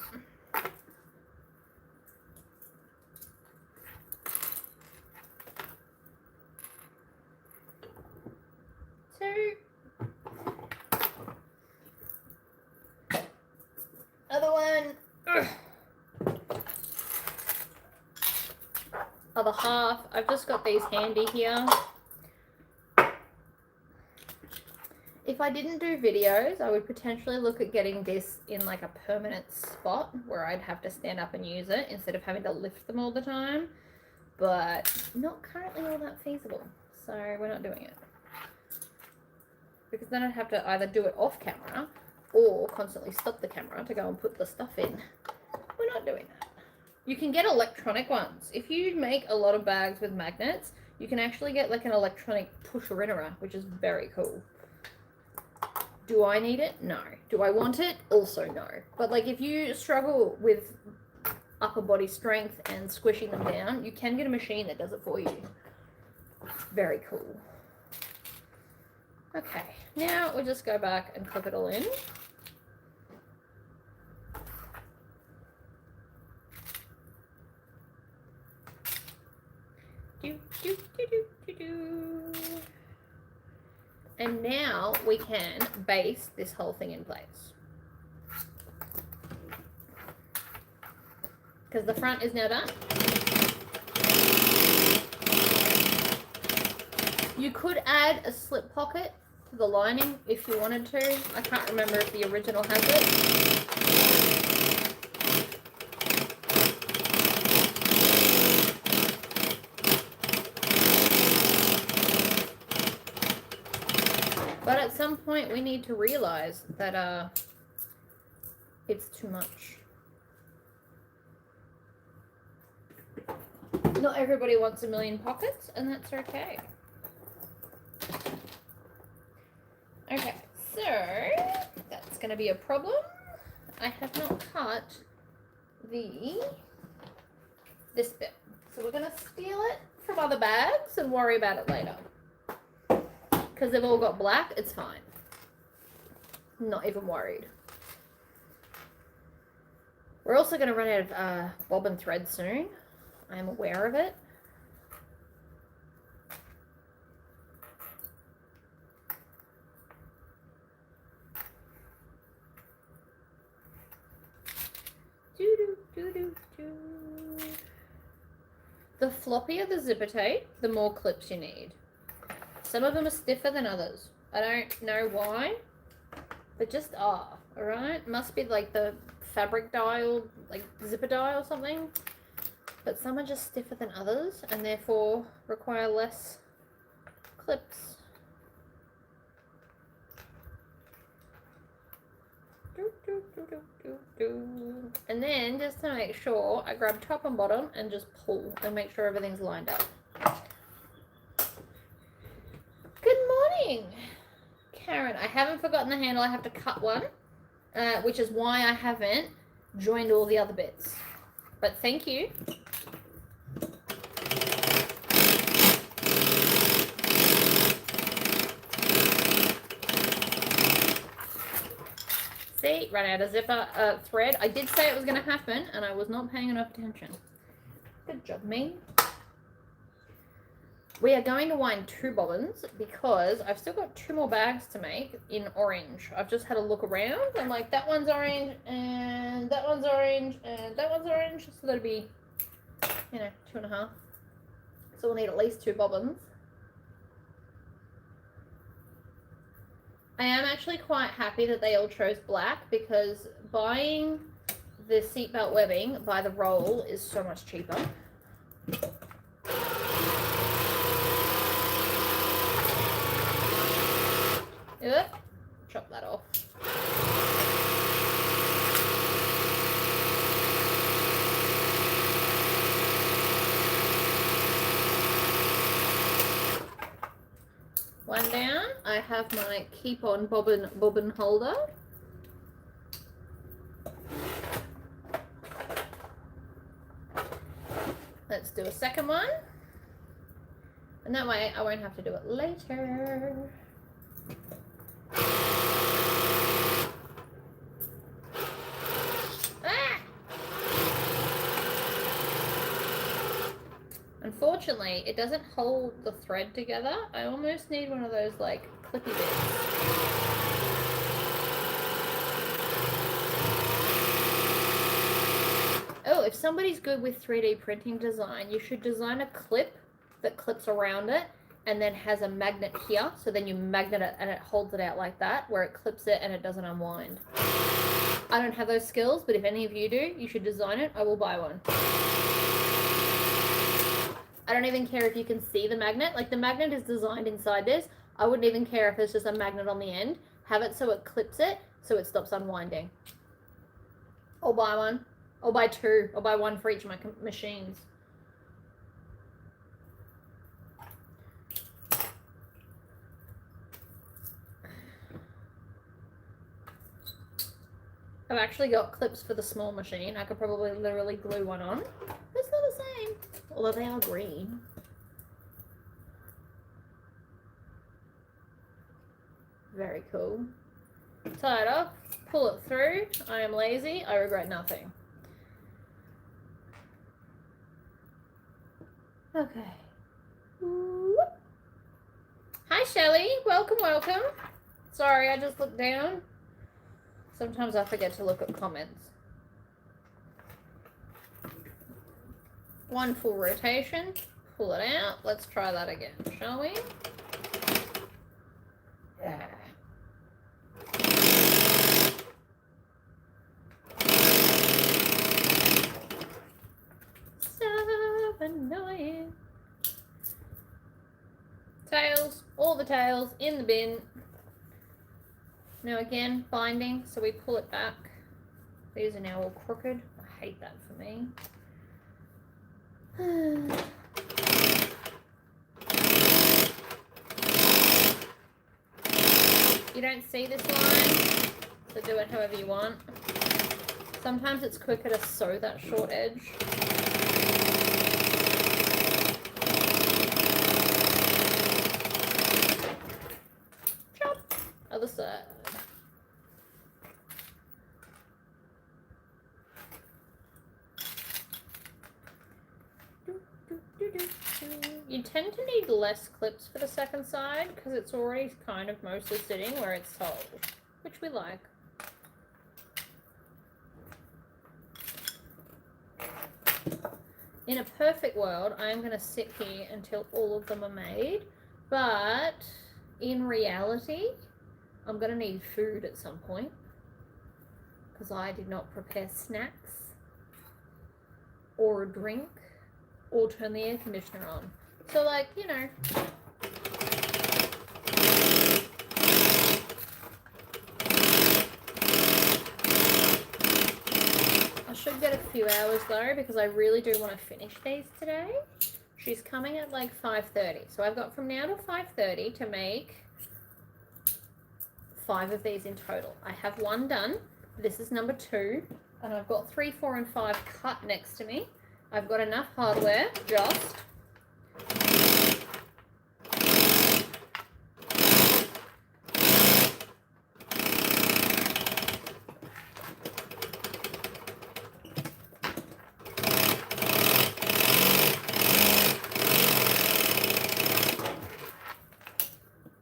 S1: Two. Other one. Ugh. other half. I've just got these handy here. If I didn't do videos, I would potentially look at getting this in like a permanent spot where I'd have to stand up and use it instead of having to lift them all the time. But not currently all that feasible, so we're not doing it. Because then I'd have to either do it off camera or constantly stop the camera to go and put the stuff in. We're not doing that. You can get electronic ones. If you make a lot of bags with magnets, you can actually get like an electronic push-rinnerer, which is very cool. Do I need it? No. Do I want it? Also no. But like if you struggle with upper body strength and squishing them down, you can get a machine that does it for you. It's very cool. Okay, now we'll just go back and clip it all in. And now we can base this whole thing in place. Because the front is now done. You could add a slip pocket to the lining if you wanted to. I can't remember if the original has it. But at some point we need to realize that it's too much. Not everybody wants a million pockets, and that's okay. Okay, so that's going to be a problem. I have not cut this bit. So we're going to steal it from other bags and worry about it later. Because they've all got black, it's fine. Not even worried. We're also going to run out of bobbin thread soon. I am aware of it. The floppier the zipper tape, the more clips you need. Some of them are stiffer than others. I don't know why, but just are, alright? Must be like the fabric dye, like zipper dye or something. But some are just stiffer than others and therefore require less clips. And then just to make sure, I grab top and bottom and just pull and make sure everything's lined up. Good morning, Karen. I haven't forgotten the handle. I have to cut one, which is why I haven't joined all the other bits. But thank you. See, ran out of zipper thread. I did say it was going to happen, and I was not paying enough attention. Good job, me. We are going to wind 2 bobbins because I've still got 2 more bags to make in orange. I've just had a look around. I'm like, that one's orange, and that one's orange, and that one's orange. So that'll be, 2.5. So we'll need at least 2 bobbins. I am actually quite happy that they all chose black because buying the seatbelt webbing by the roll is so much cheaper. Yep, chop that off. One down. I have my keep on bobbin holder. Let's do a second one. And that way I won't have to do it later. Unfortunately, it doesn't hold the thread together. I almost need one of those like clippy bits. Oh, if somebody's good with 3D printing design, you should design a clip that clips around it and then has a magnet here. So then you magnet it and it holds it out like that, where it clips it and it doesn't unwind. I don't have those skills, but if any of you do, you should design it. I will buy one. I don't even care if you can see the magnet. Like, the magnet is designed inside this. I wouldn't even care if there's just a magnet on the end. Have it so it clips it, so it stops unwinding. I'll buy one. I'll buy two. I'll buy one for each of my machines. I've actually got clips for the small machine. I could probably literally glue one on. It's not the same, although they are green. Very cool. Tie it off, pull it through. I am lazy. I regret nothing. Okay. Whoop. Hi, Shelley. Welcome, welcome. Sorry, I just looked down. Sometimes I forget to look at comments. One full rotation. Pull it out. Let's try that again, shall we? Yeah. So annoying. Tails, all the tails in the bin. Now again, binding, so we pull it back. These are now all crooked. I hate that for me. You don't see this line, so do it however you want. Sometimes it's quicker to sew that short edge. Chop. Other side. You tend to need less clips for the second side because it's already kind of mostly sitting where it's sold, which we like. In a perfect world, I'm going to sit here until all of them are made, but in reality, I'm going to need food at some point because I did not prepare snacks or a drink or turn the air conditioner on. So, like, you know. I should get a few hours though because I really do want to finish these today. She's coming at like 5:30. So I've got from now to 5:30 to make 5 of these in total. I have one done. This is number 2. And I've got 3, 4, and 5 cut next to me. I've got enough hardware, just.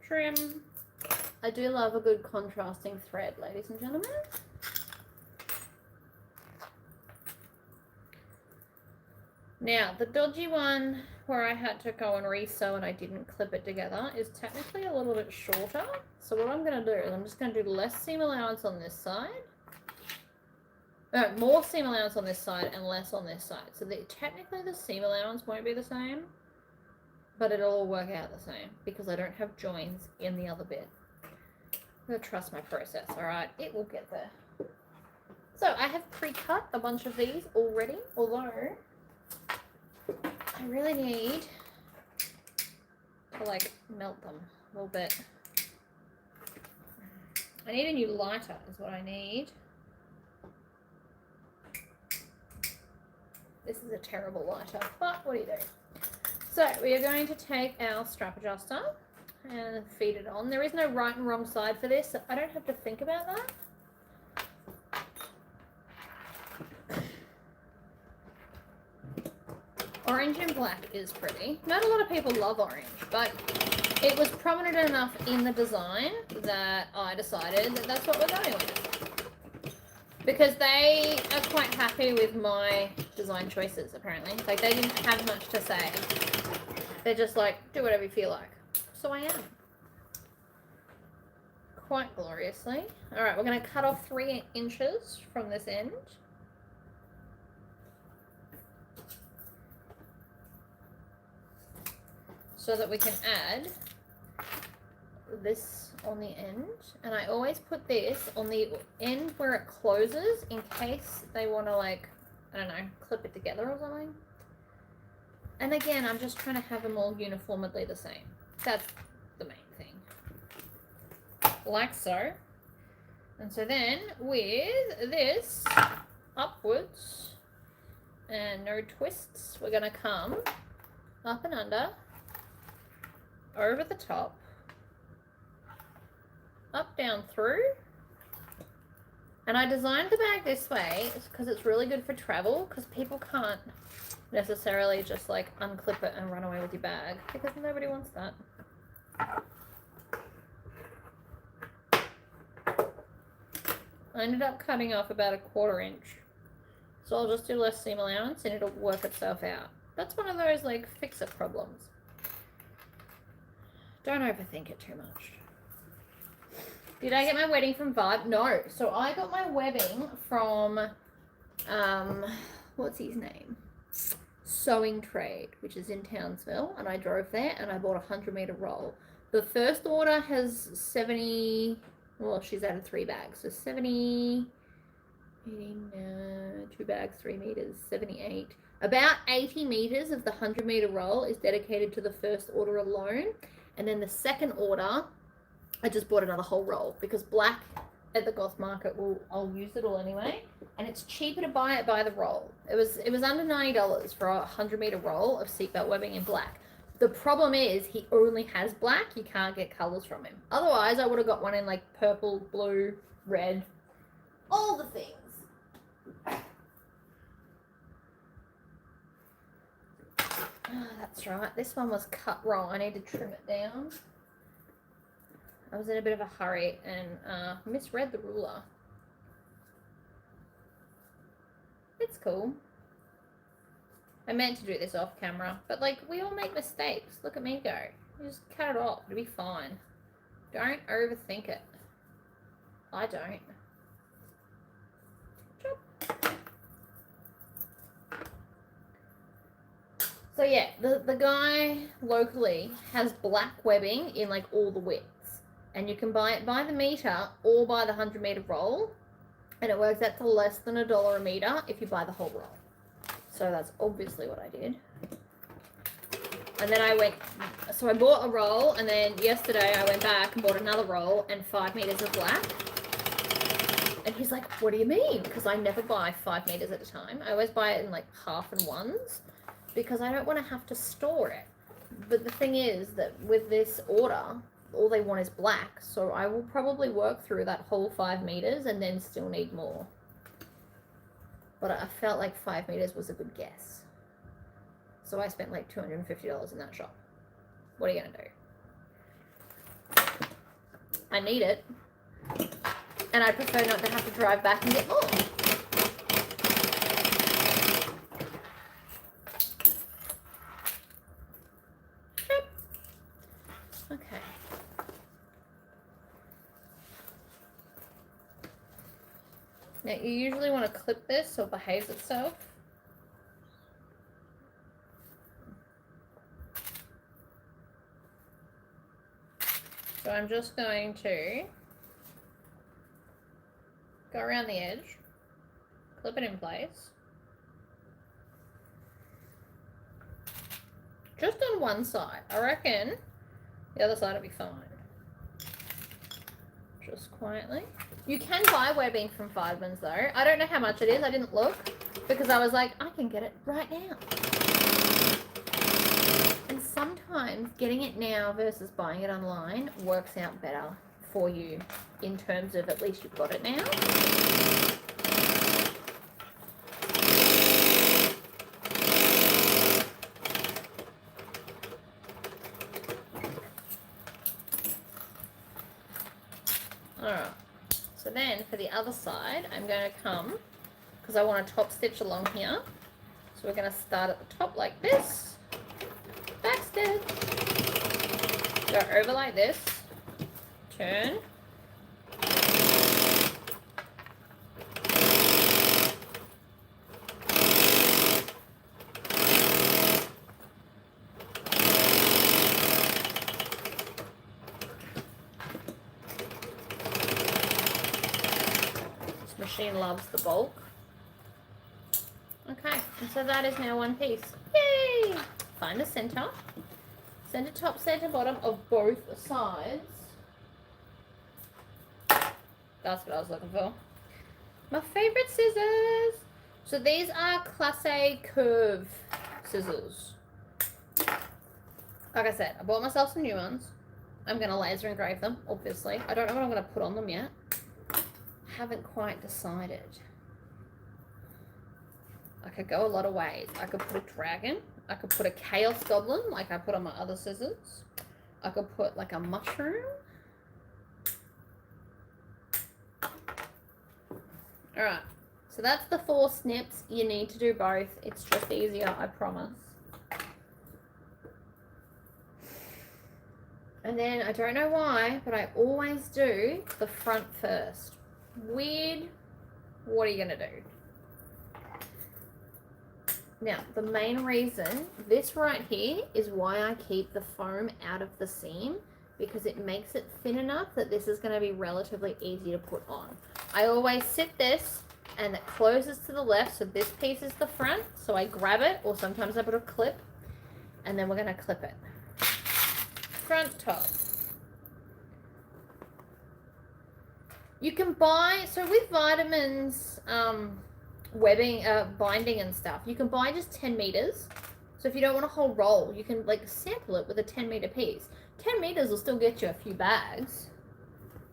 S1: Trim. I do love a good contrasting thread, ladies and gentlemen. Now, the dodgy one where I had to go and re-sew and I didn't clip it together is technically a little bit shorter. So what I'm going to do is I'm just going to do less seam allowance on this side. No, more seam allowance on this side and less on this side. So technically the seam allowance won't be the same, but it'll all work out the same because I don't have joins in the other bit. I'm going to trust my process, alright? It will get there. So I have pre-cut a bunch of these already, although I really need to like melt them a little bit. I need a new lighter is what I need. This is a terrible lighter, but what do you do? So we are going to take our strap adjuster and feed it on. There is no right and wrong side for this, so I don't have to think about that. Orange and black is pretty. Not a lot of people love orange, but it was prominent enough in the design that I decided that that's what we're going with. Because they are quite happy with my design choices, apparently. Like, they didn't have much to say. They're just like, do whatever you feel like. So I am. Quite gloriously. Alright, we're going to cut off 3 inches from this end. So that we can add this on the end. And I always put this on the end where it closes in case they want to, like, I don't know, clip it together or something. And again, I'm just trying to have them all uniformly the same. That's the main thing. Like so. And so then with this upwards and no twists, we're going to come up and under, over the top, up, down, through. And I designed the bag this way because it's really good for travel, because people can't necessarily just like unclip it and run away with your bag, because nobody wants that. I ended up cutting off about a 1/4 inch. So I'll just do less seam allowance and it'll work itself out. That's one of those like fix-it problems. Don't overthink it too much. Did I get my webbing from Vibe? No. So I got my webbing from, what's his name? Sewing Trade, which is in Townsville. And I drove there and I bought a 100-meter roll. The first order has 70, well, she's added 3 bags. So 70, 18, 2 bags, 3 meters, 78. About 80 meters of the 100-meter roll is dedicated to the first order alone. And then the second order, I just bought another whole roll because black at the goth market I'll use it all anyway, and it's cheaper to buy it by the roll. It was under $90 for a 100-meter roll of seatbelt webbing in black. The problem is he only has black. You can't get colors from him. Otherwise, I would have got one in like purple, blue, red, all the things. Oh, that's right. This one was cut wrong. I need to trim it down. I was in a bit of a hurry and misread the ruler. It's cool. I meant to do this off camera, but like we all make mistakes. Look at me go. You just cut it off. It'll be fine. Don't overthink it. I don't. So yeah, the guy locally has black webbing in like all the widths. And you can buy it by the meter or by the 100-meter roll. And it works out to less than $1 a meter if you buy the whole roll. So that's obviously what I did. And then so I bought a roll, and then yesterday I went back and bought another roll and 5 meters of black. And he's like, what do you mean? Because I never buy 5 meters at a time. I always buy it in like half and ones because I don't want to have to store it. But the thing is that with this order, all they want is black, so I will probably work through that whole 5 meters and then still need more. But I felt like 5 meters was a good guess. So I spent like $250 in that shop. What are you gonna do? I need it. And I prefer not to have to drive back and get more. Okay. Now you usually want to clip this so it behaves itself. So I'm just going to go around the edge, clip it in place. Just on one side. I reckon the other side will be fine. Just quietly. You can buy webbing from Fireman's though. I don't know how much it is. I didn't look because I was like, I can get it right now. And sometimes getting it now versus buying it online works out better for you in terms of at least you've got it now. Alright. So then for the other side, I'm going to come, because I want to top stitch along here, So we're going to start at the top like this, backstitch, go over like this, turn, this machine loves the bulk. Okay, and so that is now one piece. Yay! Find the center. Center top, center bottom of both sides. That's what I was looking for. My favorite scissors. So these are Class A curve scissors. Like I said, I bought myself some new ones. I'm going to laser engrave them, obviously. I don't know what I'm going to put on them yet. Haven't quite decided. I could go a lot of ways. I could put a dragon. I could put a chaos goblin like I put on my other scissors. I could put like a mushroom. Alright, so that's the 4 snips. You need to do both. It's just easier, I promise. And then, I don't know why, but I always do the front first. Weird. What are you going to do? Now, the main reason, this right here is why I keep the foam out of the seam, because it makes it thin enough that this is going to be relatively easy to put on. I always sit this and it closes to the left, so this piece is the front, so I grab it, or sometimes I put a clip, and then we're going to clip it. Front top. You can buy, so with vitamins, webbing, binding and stuff, you can buy just 10 meters. So if you don't want a whole roll, you can like sample it with a 10-meter piece. 10 meters will still get you a few bags.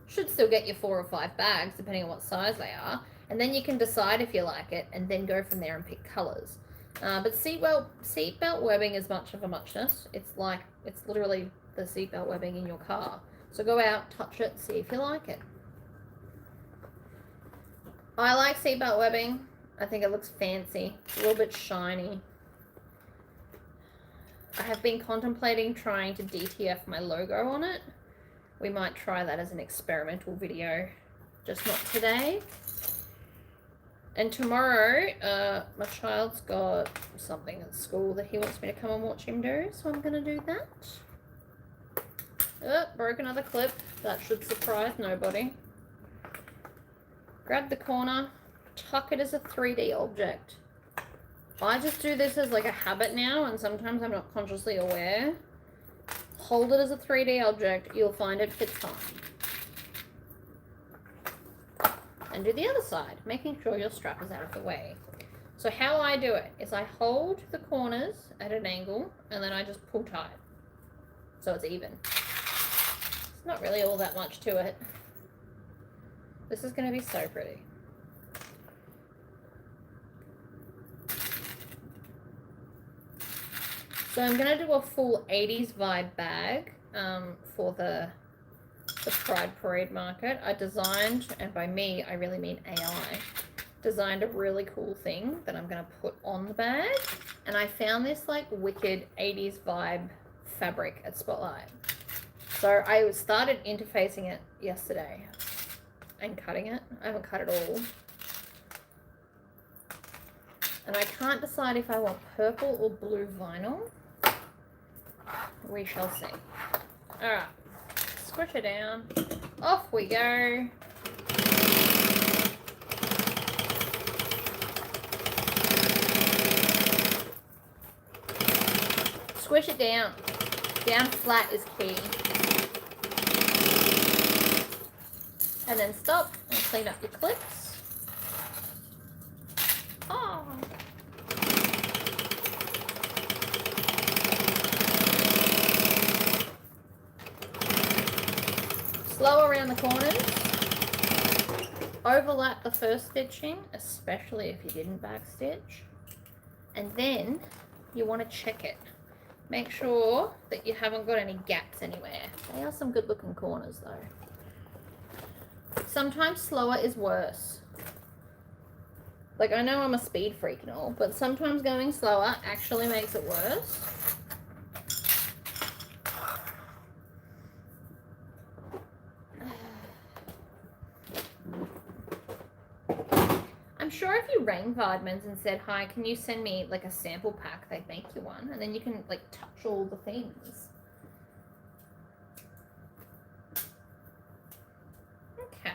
S1: Should still get you 4 or 5 bags, depending on what size they are. And then you can decide if you like it, and then go from there and pick colors. But seatbelt webbing is much of a muchness. It's literally the seatbelt webbing in your car. So go out, touch it, see if you like it. I like seatbelt webbing. I think it looks fancy. It's a little bit shiny. I have been contemplating trying to DTF my logo on it. We might try that as an experimental video. Just not today. And tomorrow, my child's got something at school that he wants me to come and watch him do. So I'm going to do that. Oh, broke another clip. That should surprise nobody. Grab the corner. Tuck it as a 3D object. I just do this as like a habit now, and sometimes I'm not consciously aware. Hold it as a 3D object. You'll find it fits fine. And do the other side, making sure your strap is out of the way. So how I do it is I hold the corners at an angle, and then I just pull tight. So it's even. It's not really all that much to it. This is going to be so pretty. So I'm going to do a full 80s vibe bag for the Pride Parade market. I designed, and by me, I really mean AI, designed a really cool thing that I'm going to put on the bag. And I found this like wicked 80s vibe fabric at Spotlight. So I started interfacing it yesterday and cutting it. I haven't cut it all. And I can't decide if I want purple or blue vinyl. We shall see. Alright. Squish it down. Off we go. Squish it down. Down flat is key. And then stop and clean up your clips. Oh. Slow around the corners. Overlap the first stitching, especially if you didn't backstitch. And then you want to check it. Make sure that you haven't got any gaps anywhere. They are some good looking corners though. Sometimes slower is worse. Like, I know I'm a speed freak and all, but sometimes going slower actually makes it worse. I'm sure if you rang Vardmans and said, hi, can you send me like a sample pack, they'd make you one, and then you can like touch all the things. Okay,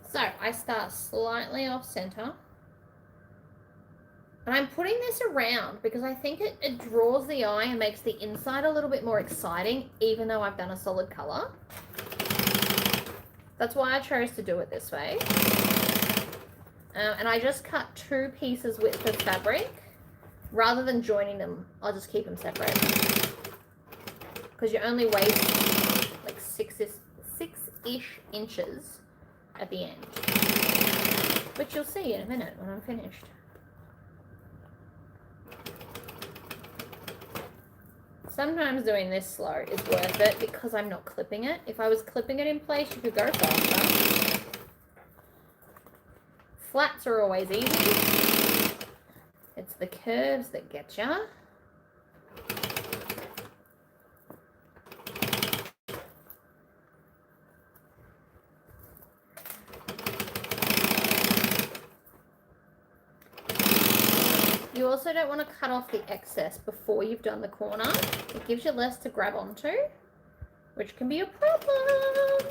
S1: so I start slightly off center, and I'm putting this around because I think it draws the eye and makes the inside a little bit more exciting, even though I've done a solid color. That's why I chose to do it this way. And I just cut 2 pieces width of fabric. Rather than joining them, I'll just keep them separate. Because you only waste like 6-ish inches at the end. Which you'll see in a minute when I'm finished. Sometimes doing this slow is worth it because I'm not clipping it. If I was clipping it in place, you could go faster. Flats are always easy. It's the curves that get ya. You also don't want to cut off the excess before you've done the corner. It gives you less to grab onto, which can be a problem.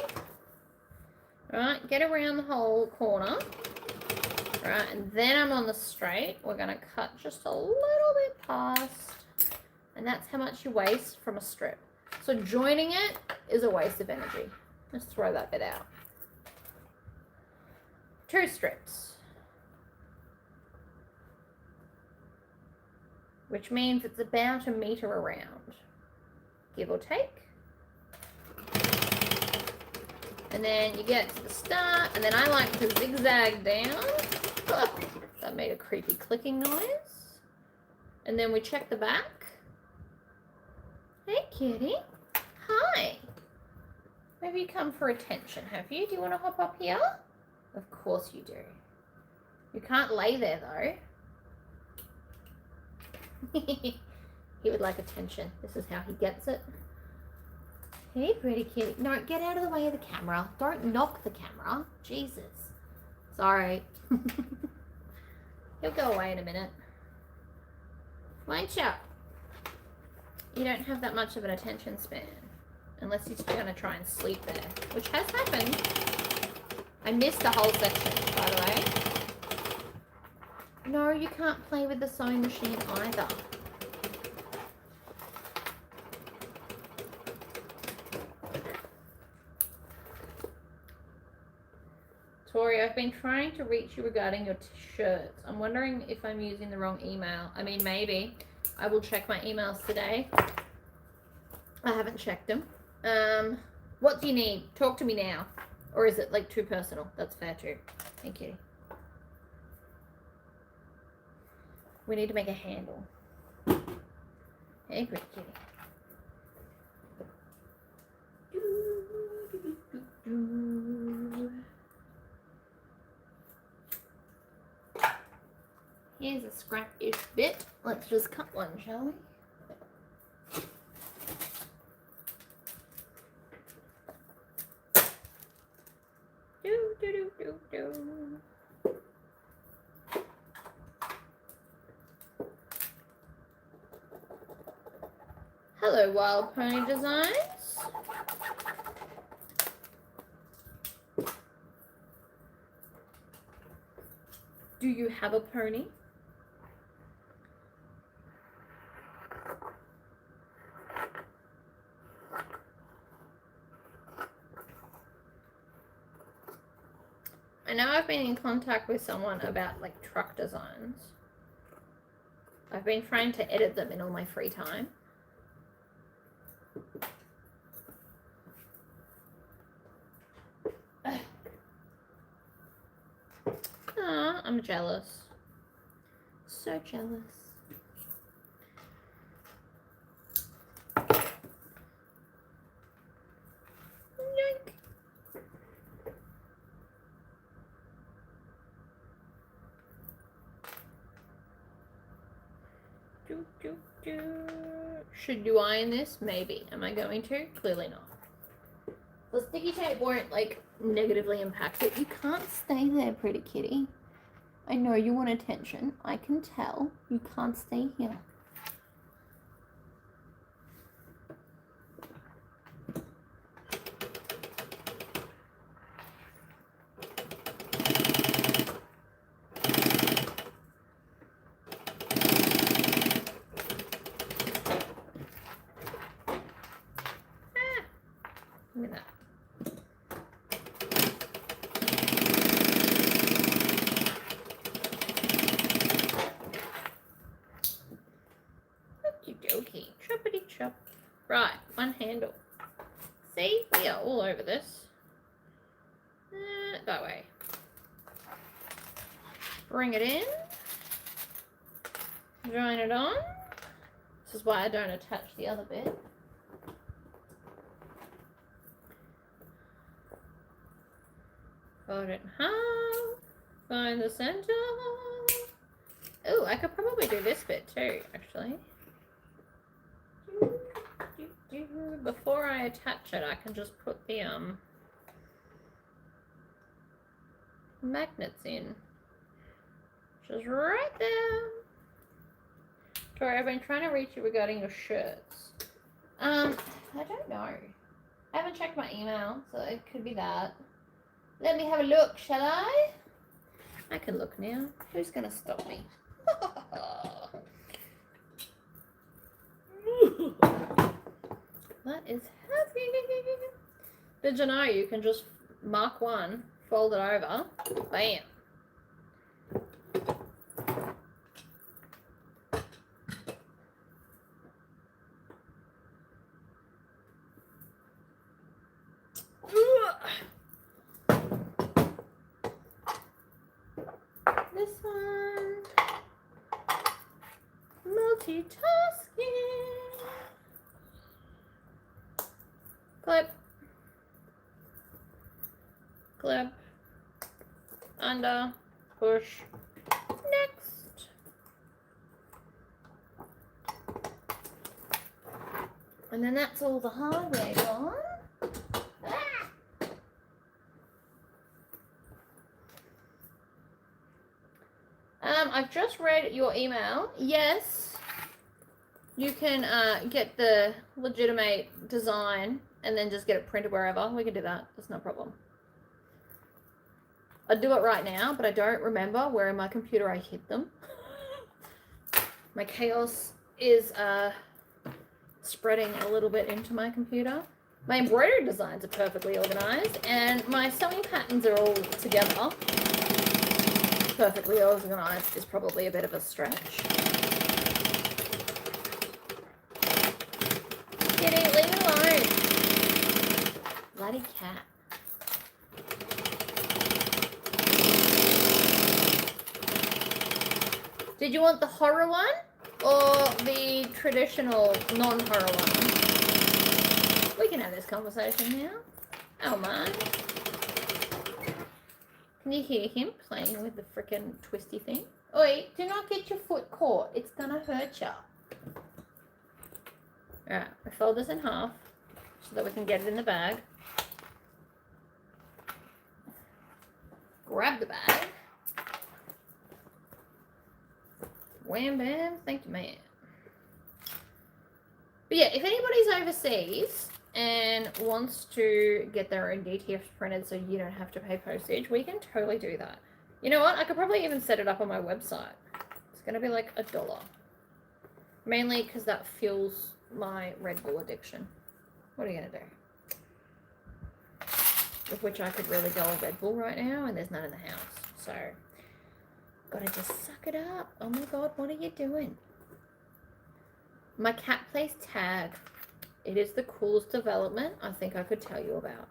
S1: Right, get around the whole corner. Right, and then I'm on the straight. We're going to cut just a little bit past. And that's how much you waste from a strip. So joining it is a waste of energy. Let's throw that bit out. 2 strips. Which means it's about 1 meter around, give or take. And then you get to the start, and then I like to zigzag down. Oh, that made a creepy clicking noise. And then we check the back. Hey, kitty. Hi. Maybe you come for attention, have you? Do you want to hop up here? Of course you do. You can't lay there, though. He would like attention. This is how he gets it. Hey, pretty kitty. No, get out of the way of the camera. Don't knock the camera. Jesus. Sorry. He'll go away in a minute. Won't you? You don't have that much of an attention span. Unless he's going to try and sleep there. Which has happened. I missed the whole section, by the way. No, you can't play with the sewing machine either. Tori, I've been trying to reach you regarding your shirts. I'm wondering if I'm using the wrong email. I mean, maybe. I will check my emails today. I haven't checked them. What do you need? Talk to me now. Or is it like too personal? That's fair too. Thank you. We need to make a handle. Hey, great kitty. Here's a scrap-ish bit. Let's just cut one, shall we? Hello, Wild Pony Designs. Do you have a pony? I know I've been in contact with someone about like truck designs. I've been trying to edit them in all my free time. Aw, I'm jealous. So jealous. Yoink. Should you iron this? Maybe. Am I going to? Clearly not. The sticky tape won't, like, negatively impact it. You can't stay there, pretty kitty. I know you want attention. I can tell. You can't stay here. Look at that. Okie dokie. Choppity chop. Right, one handle. See, we are all over this. That way. Bring it in. Join it on. This is why I don't attach the other bit. Fold it in half. Find the center. Oh, I could probably do this bit too, actually. Before I attach it, I can just put the magnets in. Just right there. Tori, I've been trying to reach you regarding your shirts. I don't know. I haven't checked my email, so it could be that. Let me have a look, shall I? I can look now. Who's gonna stop me? That is heavy. Did you know you can just mark one, fold it over, bam. This one, multitasking. Clip, clip, under, push, next. And then that's all the hardware gone. I've just read your email. Yes, you can get the legitimate design and then just get it printed wherever. We can do that. That's no problem. I'd do it right now, but I don't remember where in my computer I hid them. My chaos is spreading a little bit into my computer. My embroidery designs are perfectly organized, and my sewing patterns are all together. Perfectly organized is probably a bit of a stretch. Kitty, leave it alone. Bloody cat. Did you want the horror one or the traditional non-horror one? We can have this conversation now. Oh my. Can you hear him playing with the frickin' twisty thing? Oi, do not get your foot caught. It's gonna hurt ya. Alright, I fold this in half so that we can get it in the bag. Grab the bag. Wham bam, thank you, man. But yeah, if anybody's overseas and wants to get their own DTF printed so you don't have to pay postage, we can totally do that. You know what? I could probably even set it up on my website. It's going to be like $1. Mainly because that fuels my Red Bull addiction. What are you going to do? With which I could really go on Red Bull right now, and there's none in the house. So, gotta just suck it up. Oh my god, what are you doing? My cat plays tag. It is the coolest development I think I could tell you about.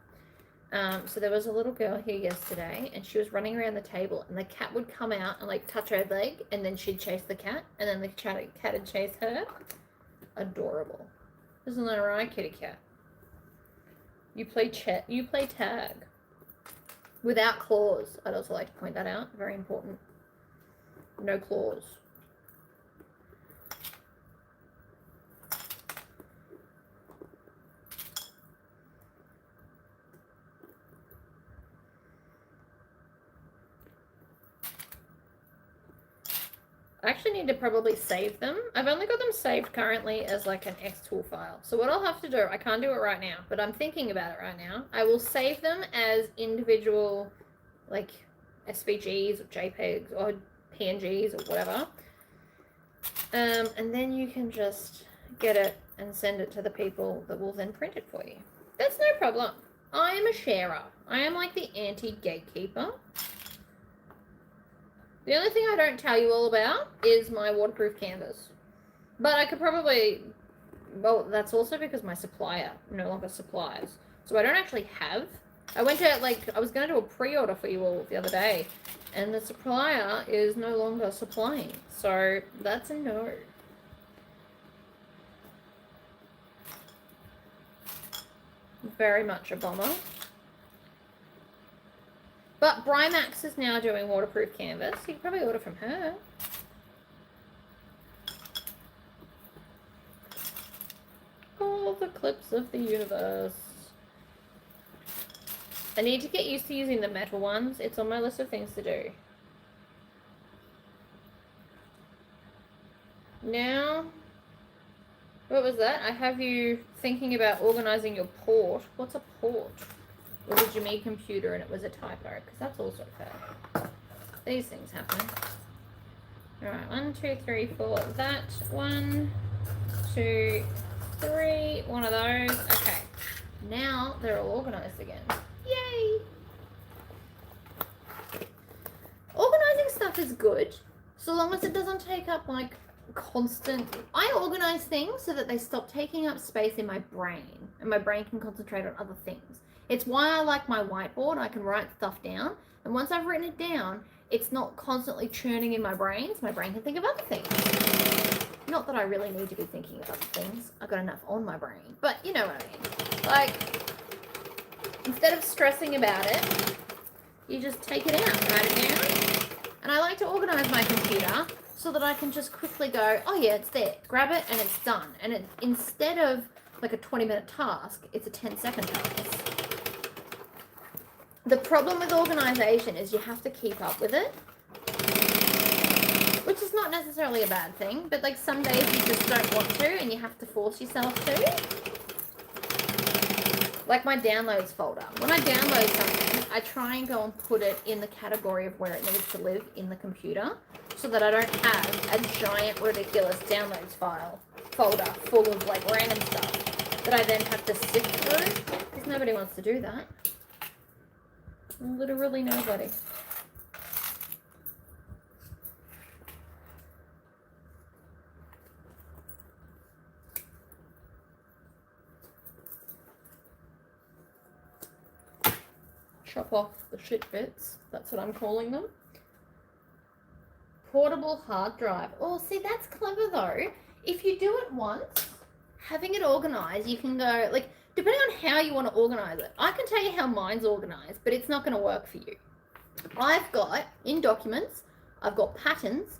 S1: So there was a little girl here yesterday, and she was running around the table, and the cat would come out and like touch her leg, and then she'd chase the cat, and then the cat would chase her. Adorable. Isn't that right, kitty cat? You play tag. Without claws. I'd also like to point that out. Very important. No claws. I actually need to probably save them. I've only got them saved currently as like an Xtool file. So what I'll have to do, I can't do it right now, but I'm thinking about it right now. I will save them as individual like SVGs or JPEGs or PNGs or whatever. And then you can just get it and send it to the people that will then print it for you. That's no problem. I am a sharer. I am like the anti-gatekeeper. The only thing I don't tell you all about is my waterproof canvas. But I could probably... Well, that's also because my supplier no longer supplies. So I don't actually have... I went to, like, I was going to do a pre-order for you all the other day. And the supplier is no longer supplying. So that's a no. Very much a bummer. But Brymax is now doing waterproof canvas. You can probably order from her. All the clips of the universe. I need to get used to using the metal ones. It's on my list of things to do. Now, what was that? I have you thinking about organizing your port. What's a port? Or did you make a computer and it was a typo? Because that's also fair. These things happen. Alright, 1, 2, 3, 4. That 1, 2, 3. One of those. Okay. Now they're all organized again. Yay! Organizing stuff is good, so long as it doesn't take up like constant... I organize things so that they stop taking up space in my brain and my brain can concentrate on other things. It's why I like my whiteboard. I can write stuff down, and once I've written it down, it's not constantly churning in my brain, so my brain can think of other things. Not that I really need to be thinking of other things. I've got enough on my brain, but you know what I mean. Like, instead of stressing about it, you just take it out, write it down. And I like to organize my computer so that I can just quickly go, oh yeah, it's there. Grab it and it's done. And it, instead of like a 20-minute task, it's a 10-second task. The problem with organization is you have to keep up with it, which is not necessarily a bad thing, but like some days you just don't want to and you have to force yourself to. Like my downloads folder. When I download something, I try and go and put it in the category of where it needs to live in the computer so that I don't have a giant, ridiculous downloads folder full of like random stuff that I then have to sift through, because nobody wants to do that. Literally nobody. Chop off the shit bits. That's what I'm calling them. Portable hard drive. Oh, see, that's clever though. If you do it once, having it organized, you can go, like, depending on how you want to organize it. I can tell you how mine's organized, but it's not going to work for you. I've got, in documents, I've got patterns,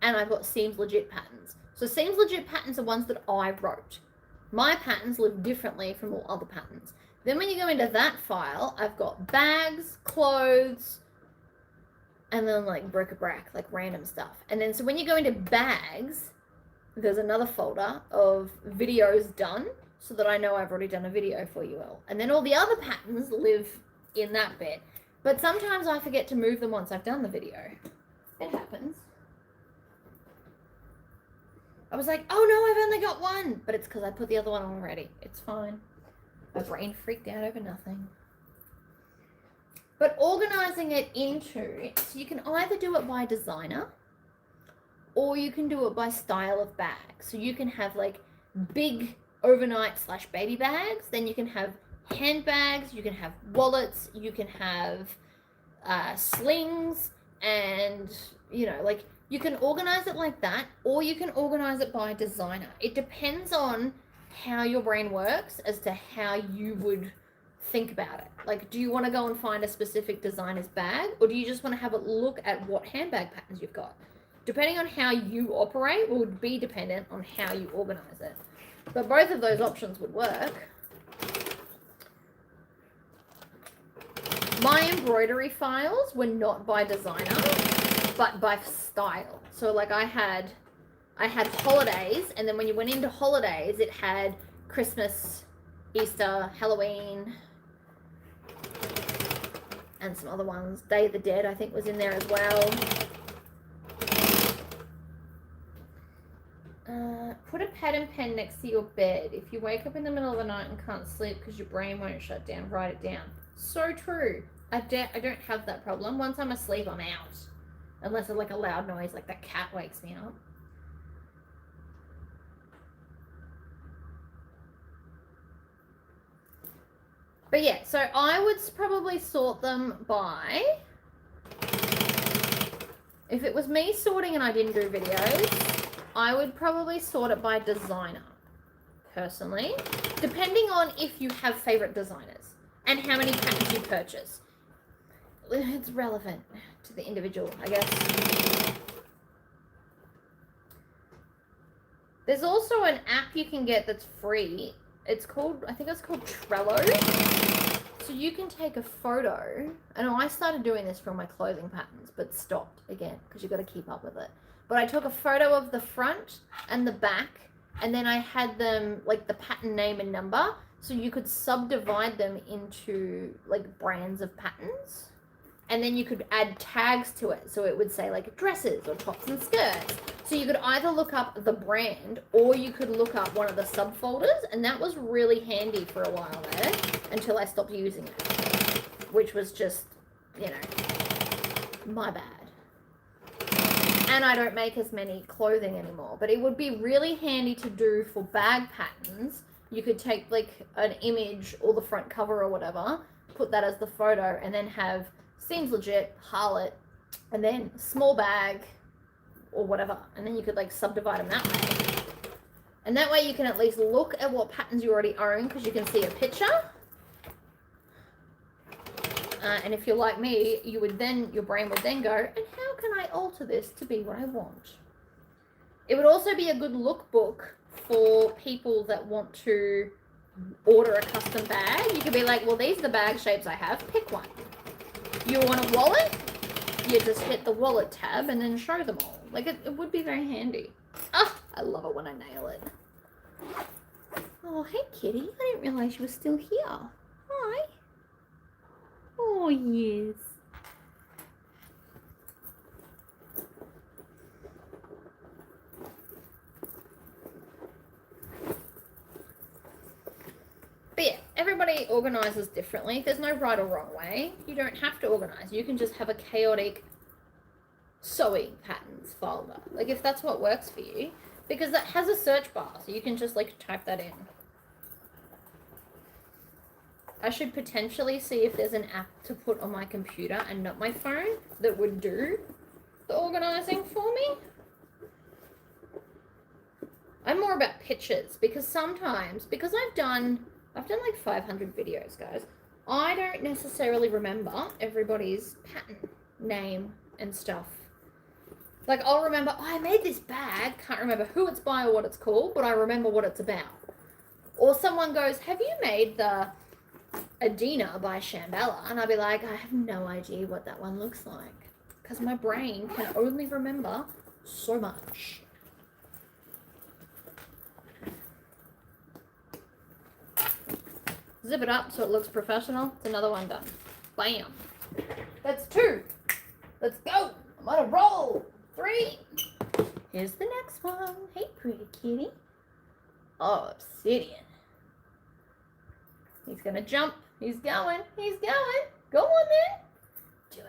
S1: and I've got Seems Legit patterns. So Seems Legit patterns are ones that I wrote. My patterns live differently from all other patterns. Then when you go into that file, I've got bags, clothes, and then like bric-a-brac, like random stuff. And then so when you go into bags, there's another folder of videos done, so that I know I've already done a video for you all. And then all the other patterns live in that bit. But sometimes I forget to move them once I've done the video. It happens. I was like, oh no, I've only got one. But it's because I put the other one on already. It's fine. My brain freaked out over nothing. But organizing it into, so you can either do it by designer, or you can do it by style of bag. So you can have like big overnight / baby bags, then you can have handbags, you can have wallets, you can have slings, and you know, like you can organize it like that, or you can organize it by designer. It depends on how your brain works as to how you would think about it. Like, do you want to go and find a specific designer's bag, or do you just want to have a look at what handbag patterns you've got? Depending on how you operate would be dependent on how you organize it. But both of those options would work. My embroidery files were not by designer. but by style. So like I had holidays, and then when you went into holidays, it had Christmas, Easter, Halloween, and some other ones. Day of the Dead, I think, was in there as well. Put a pad and pen next to your bed. If you wake up in the middle of the night and can't sleep because your brain won't shut down, write it down. So true. I don't have that problem. Once I'm asleep, I'm out. Unless it's like a loud noise, like the cat wakes me up. But yeah, so I would probably sort them by, if it was me sorting and I didn't do videos, I would probably sort it by designer, personally, depending on if you have favorite designers and how many patterns you purchase. It's relevant to the individual, I guess. There's also an app you can get that's free. It's called, I think it's called Trello. So you can take a photo, and I started doing this for my clothing patterns, but stopped again because you've got to keep up with it. But I took a photo of the front and the back, and then I had them, like, the pattern name and number, so you could subdivide them into, like, brands of patterns. And then you could add tags to it, so it would say, like, dresses or tops and skirts. So you could either look up the brand, or you could look up one of the subfolders, and that was really handy for a while there, until I stopped using it, which was just, you know, my bad. And I don't make as many clothing anymore, but it would be really handy to do for bag patterns. You could take, like, an image or the front cover or whatever, put that as the photo, and then have seems legit, Harlot, and then small bag or whatever, and then you could, like, subdivide them that way. And that way you can at least look at what patterns you already own, because you can see a picture. And if you're like me, you would then, your brain would then go, and how can I alter this to be what I want? It would also be a good lookbook for people that want to order a custom bag. You could be like, well, these are the bag shapes I have, pick one. You want a wallet? You just hit the wallet tab and then show them all. Like, it would be very handy. Oh, I love it when I nail it. Oh, hey, kitty. I didn't realize you were still here. Hi. Oh, yes. But yeah, everybody organises differently. There's no right or wrong way. You don't have to organise. You can just have a chaotic sewing patterns folder. Like, if that's what works for you. Because that has a search bar, so you can just, like, type that in. I should potentially see if there's an app to put on my computer and not my phone that would do the organising for me. I'm more about pictures, because sometimes, because I've done like 500 videos, guys. I don't necessarily remember everybody's pattern name and stuff. Like, I'll remember, oh, I made this bag, can't remember who it's by or what it's called, but I remember what it's about. Or someone goes, have you made the Adina by Shambhala? And I'll be like, I have no idea what that one looks like, because my brain can only remember so much. Zip it up so it looks professional. It's another one done. Bam. That's 2. Let's go. I'm on a roll. 3. Here's the next one. Hey, pretty kitty. Oh, obsidian. He's going to jump. He's going. He's going. Go on then. Do it.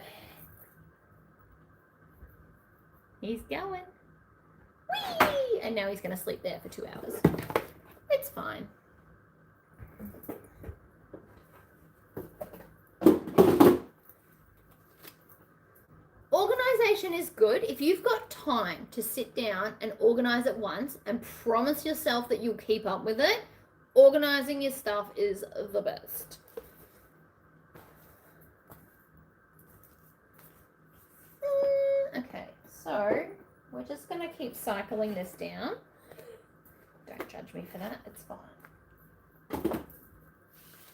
S1: He's going. Whee! And now he's going to sleep there for 2 hours. It's fine. Organisation is good if you've got time to sit down and organise it once and promise yourself that you'll keep up with it. Organising your stuff is the best. Okay, so we're just going to keep cycling this down. Don't judge me for that, it's fine.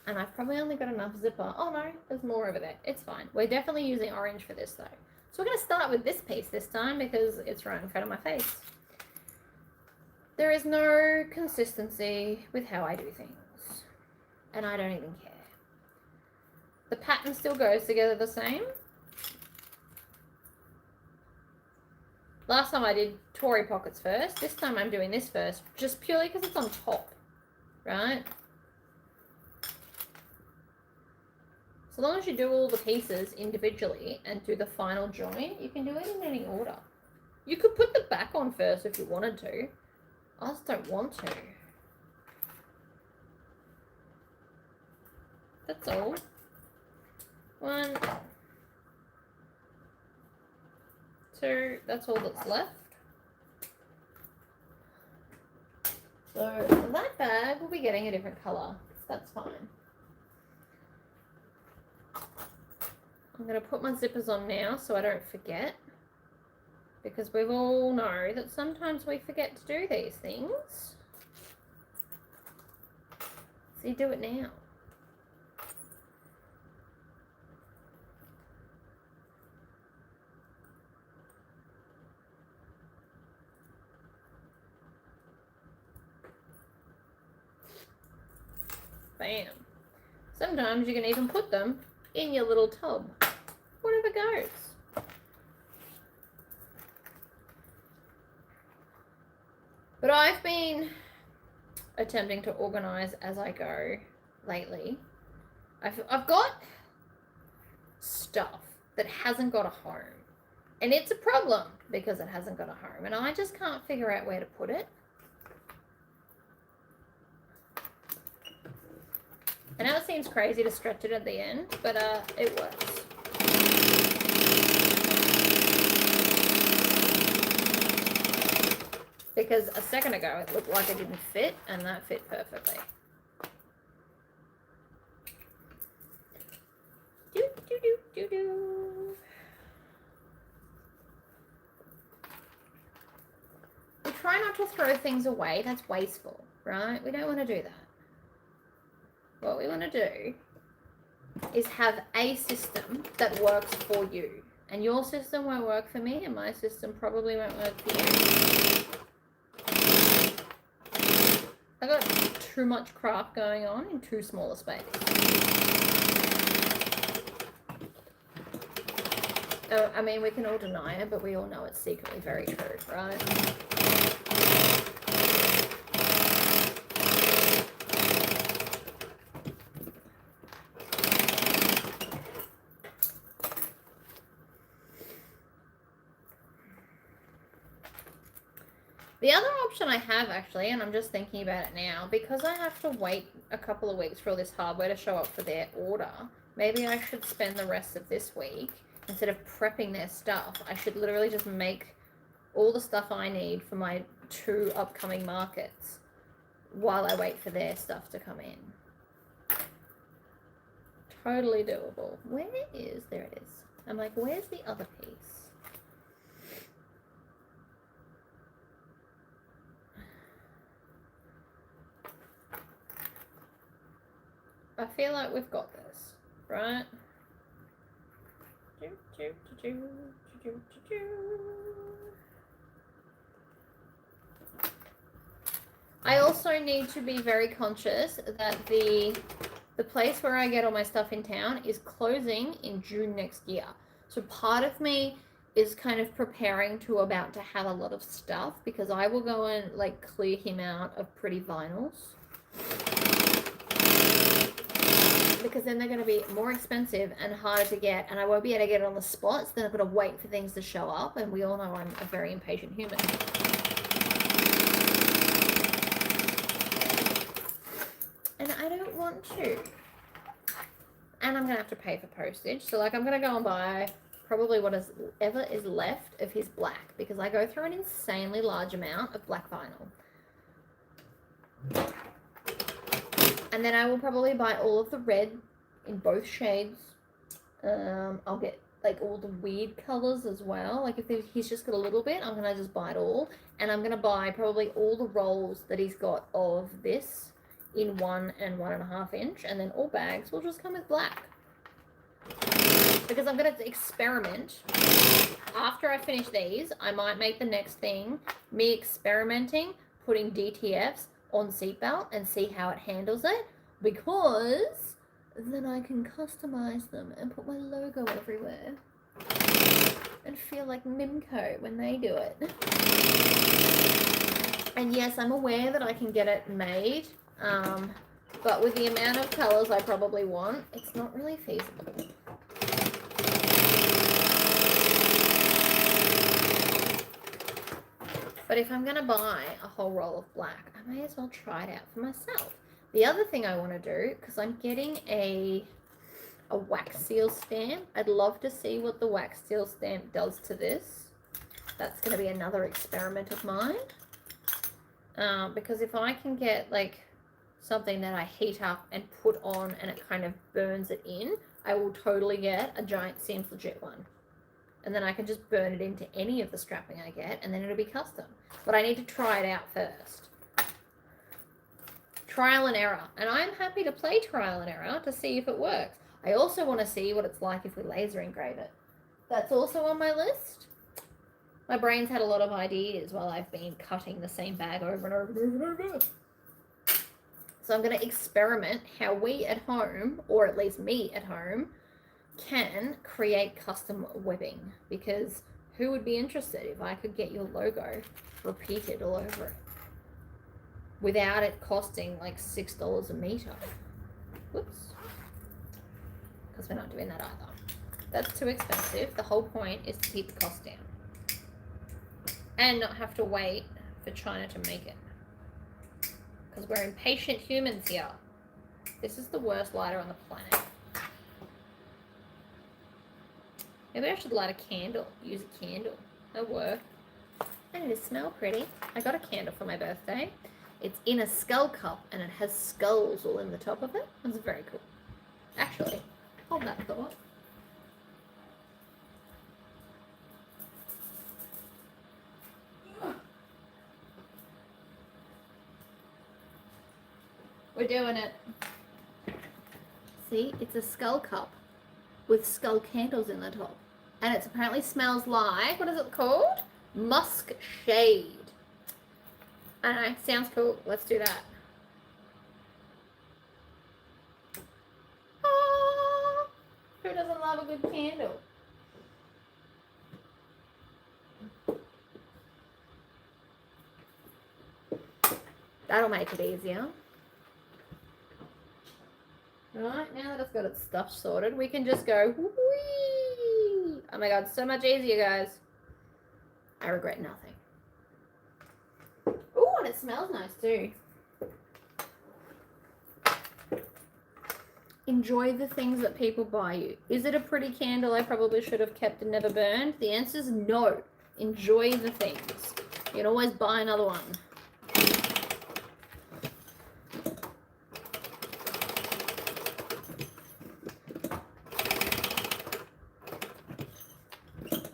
S1: And I've probably only got enough zipper. Oh no, there's more over there. It's fine. We're definitely using orange for this though. So we're going to start with this piece this time because it's right in front of my face. There is no consistency with how I do things. And I don't even care. The pattern still goes together the same. Last time I did Tory pockets first. This time I'm doing this first, just purely because it's on top, right? So long as you do all the pieces individually and do the final join, you can do it in any order. You could put the back on first if you wanted to. I just don't want to. That's all. 1, 2, that's all that's left. So that bag will be getting a different colour. That's fine. I'm going to put my zippers on now so I don't forget. Because we all know that sometimes we forget to do these things. So you do it now. Bam. Sometimes you can even put them in your little tub. Whatever goes. But I've been attempting to organise as I go lately. I've got stuff that hasn't got a home. And it's a problem because it hasn't got a home. And I just can't figure out where to put it. I know it seems crazy to stretch it at the end, but it works. Because a second ago it looked like it didn't fit, and that fit perfectly. Do, do, do, do, do. We try not to throw things away. That's wasteful, right? We don't want to do that. What we want to do is have a system that works for you. And your system won't work for me, and my system probably won't work for you. I got too much craft going on in too small a space. I mean, we can all deny it, but we all know it's secretly very true, right? The other option I have actually, and I'm just thinking about it now, because I have to wait a couple of weeks for all this hardware to show up for their order, maybe I should spend the rest of this week, instead of prepping their stuff, I should literally just make all the stuff I need for my 2 upcoming markets while I wait for their stuff to come in. Totally doable. Where is, there it is. I'm like, where's the other piece? I feel like we've got this, right? I also need to be very conscious that the place where I get all my stuff in town is closing in June next year. So part of me is kind of preparing to about to have a lot of stuff, because I will go and like clear him out of pretty vinyls. Because then they're going to be more expensive and harder to get, and I won't be able to get it on the spot, so then I've got to wait for things to show up, and we all know I'm a very impatient human. And I don't want to. And I'm going to have to pay for postage, so like I'm going to go and buy probably whatever is left of his black, because I go through an insanely large amount of black vinyl. And then I will probably buy all of the red in both shades. I'll get like all the weird colors as well. Like if he's just got a little bit, I'm gonna just buy it all. And I'm gonna buy probably all the rolls that he's got of this in 1 and 1.5 inch. And then all bags will just come with black. because I'm going to experiment. After I finish these, I might make the next thing me experimenting, putting DTFs on seatbelt and see how it handles it, because then I can customize them and put my logo everywhere and feel like Mimco when they do it. And yes, I'm aware that I can get it made, but with the amount of colours I probably want, it's not really feasible. But if I'm going to buy a whole roll of black, I may as well try it out for myself. The other thing I want to do, because I'm getting a wax seal stamp, I'd love to see what the wax seal stamp does to this. That's going to be another experiment of mine. Because if I can get like something that I heat up and put on and it kind of burns it in, I will totally get a giant Seams Legit one. And then I can just burn it into any of the strapping I get, and then it'll be custom. But I need to try it out first. Trial and error. And I'm happy to play trial and error to see if it works. I also want to see what it's like if we laser engrave it. That's also on my list. My brain's had a lot of ideas while I've been cutting the same bag over and over and over and over. So I'm going to experiment how we at home, or at least me at home, can create custom webbing, because who would be interested if I could get your logo repeated all over it without it costing like $6 a meter? Whoops. Because we're not doing that either. That's too expensive. The whole point is to keep the cost down and not have to wait for China to make it, because we're impatient humans here. This is the worst lighter on the planet. Maybe I should light a candle. Use a candle. That'll work. And it smell pretty. I got a candle for my birthday. It's in a skull cup and it has skulls all in the top of it. It's very cool. Actually, hold that thought. We're doing it. See, it's a skull cup with skull candles in the top. And it apparently smells like, what is it called? Musk shade. I don't know, sounds cool. Let's do that. Ah, who doesn't love a good candle? That'll make it easier. Right, now that it's got its stuff sorted, we can just go, whee! Oh my god, so much easier, guys. I regret nothing. Oh, and it smells nice too. Enjoy the things that people buy you. Is it a pretty candle I probably should have kept and never burned? The answer is no. Enjoy the things. You can always buy another one.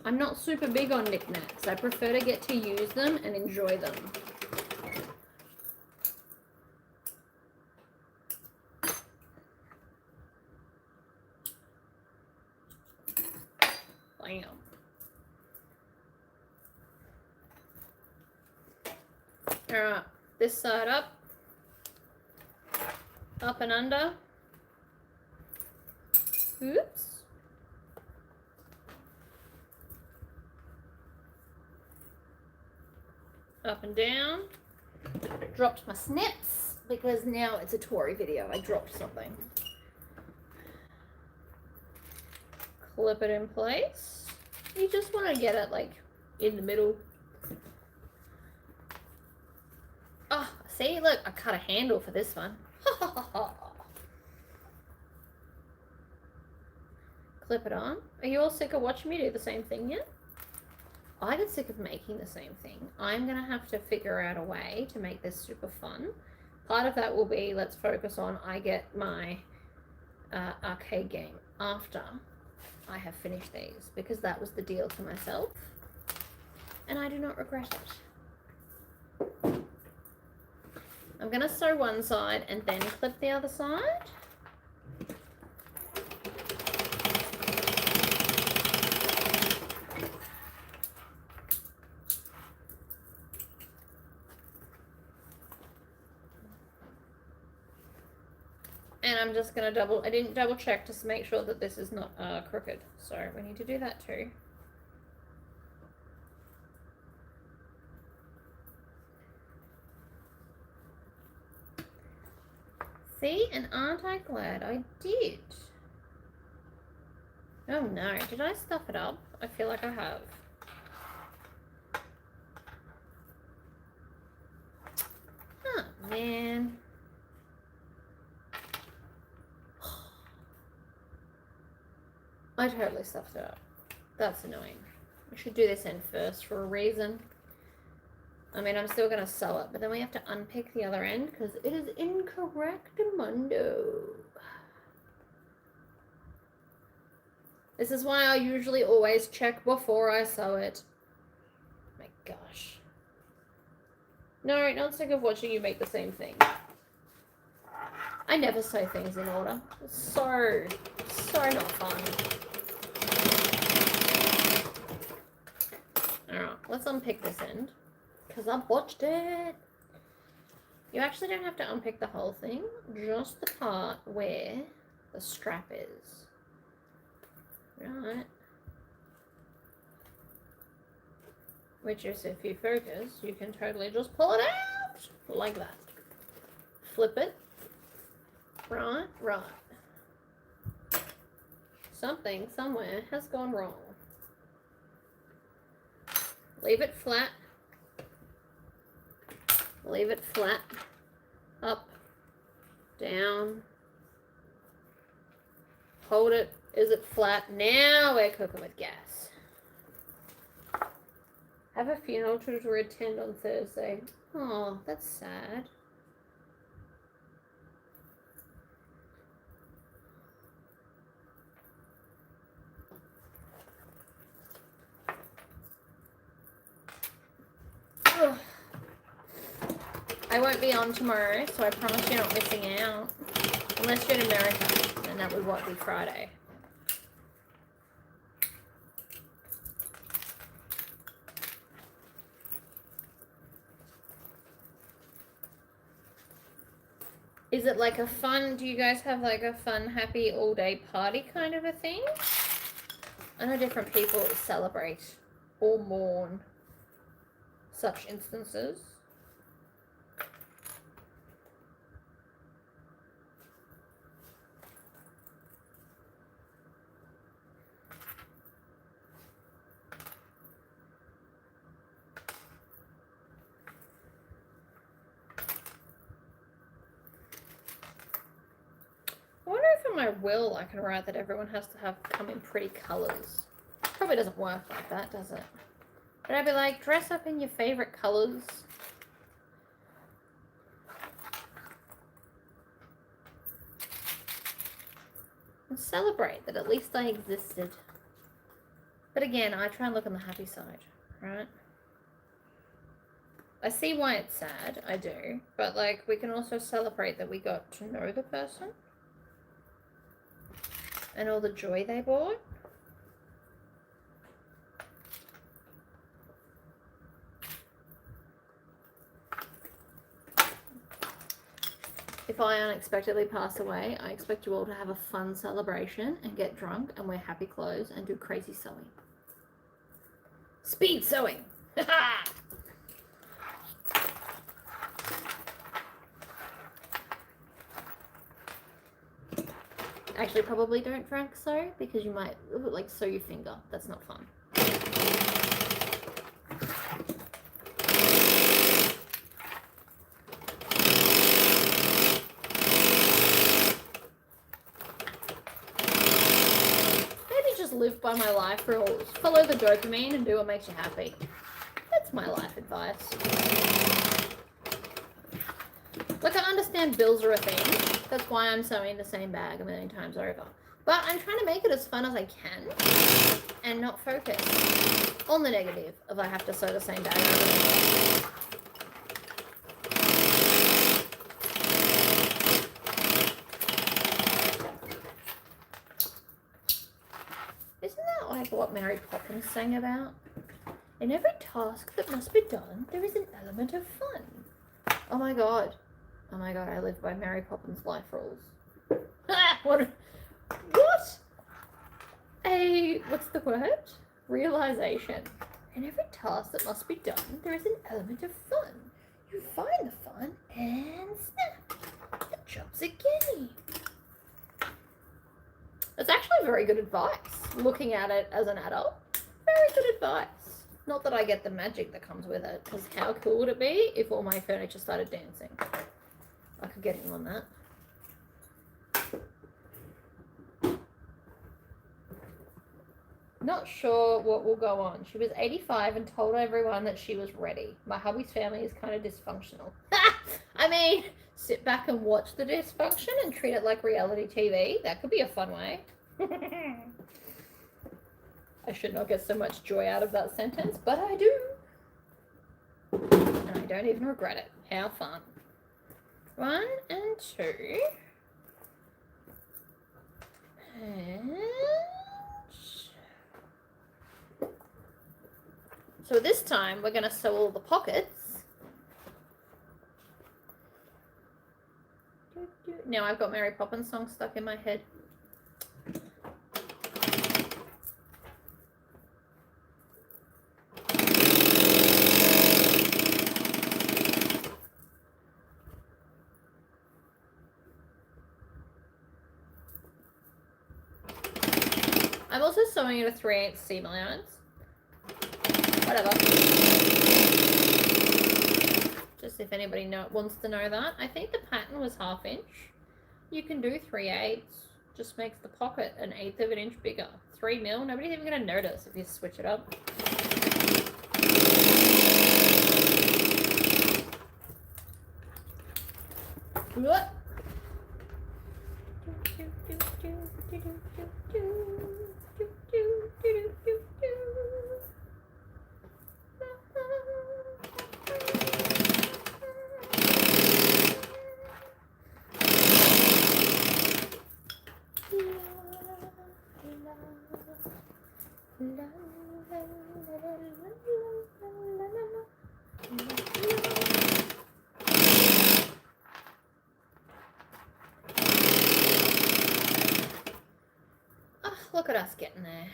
S1: I'm not super big on knickknacks. I prefer to get to use them and enjoy them. Bam. Alright, this side up and under. Oops. Up and down. Dropped my snips because now it's a Tory video. I dropped something. Clip it in place. You just want to get it like in the middle. Oh, see, look, I cut a handle for this one. Clip it on. Are you all sick of watching me do the same thing yet? I get sick of making the same thing. I'm going to have to figure out a way to make this super fun. Part of that will be, let's focus on, I get my arcade game after I have finished these, because that was the deal to myself. And I do not regret it. I'm going to sew one side and then clip the other side. And I'm just going to I didn't double check just to make sure that this is not crooked. So we need to do that too. See, and aren't I glad I did? Oh no, did I stuff it up? I feel like I have. Oh man. I totally stuffed it up. That's annoying. I should do this end first for a reason. I mean, I'm still going to sew it, but then we have to unpick the other end because it is incorrectamundo. This is why I usually always check before I sew it. My gosh. No, not sick of watching you make the same thing. I never sew things in order. It's so not fun. Alright, let's unpick this end. Because I botched it. You actually don't have to unpick the whole thing. Just the part where the strap is. Right. Which is, if you focus, you can totally just pull it out. Like that. Flip it. Right. Something, somewhere, has gone wrong. Leave it flat. Leave it flat. Up. Down. Hold it. Is it flat? Now we're cooking with gas. Have a funeral to attend on Thursday. Oh, that's sad. Ugh. I won't be on tomorrow, so I promise you're not missing out. Unless you're in America, and that would be Friday. Is it like a fun, do you guys have like a fun, happy all-day party kind of a thing? I know different people celebrate or mourn such instances. I wonder if in my will I can write that everyone has to come in pretty colours. Probably doesn't work like that, does it? But I'd be like, dress up in your favourite colours. And celebrate that at least I existed. But again, I try and look on the happy side, right? I see why it's sad, I do. But like, we can also celebrate that we got to know the person. And all the joy they brought. If I unexpectedly pass away, I expect you all to have a fun celebration and get drunk and wear happy clothes and do crazy sewing. Speed sewing! Actually, probably don't drunk sew because you might like sew your finger. That's not fun. Maybe just live by my life rules. Follow the dopamine and do what makes you happy. That's my life advice. Look, I understand bills are a thing. That's why I'm sewing the same bag a million times over. But I'm trying to make it as fun as I can and not focus on the negative of I have to sew the same bag over again. Isn't that like what Mary Poppins sang about? In every task that must be done, there is an element of fun. Oh my god. Oh my god, I live by Mary Poppins' life rules. What what's the word? Realization. In every task that must be done, there is an element of fun. You find the fun and snap. The job's a gimme. That's actually very good advice. Looking at it as an adult, very good advice. Not that I get the magic that comes with it, because how cool would it be if all my furniture started dancing? I could get in on that. Not sure what will go on. She was 85 and told everyone that she was ready. My hubby's family is kind of dysfunctional. I mean, sit back and watch the dysfunction and treat it like reality TV. That could be a fun way. I should not get so much joy out of that sentence, but I do. And I don't even regret it. How fun. 1 and 2. And so this time we're going to sew all the pockets. Now I've got Mary Poppins song stuck in my head. I'm also sewing it a 3/8 seam allowance. Whatever. Just if anybody wants to know that. I think the pattern was 1/2 inch. You can do 3/8. Just makes the pocket 1/8 of an inch bigger. 3 mil. Nobody's even going to notice if you switch it up. What? Look at us getting there.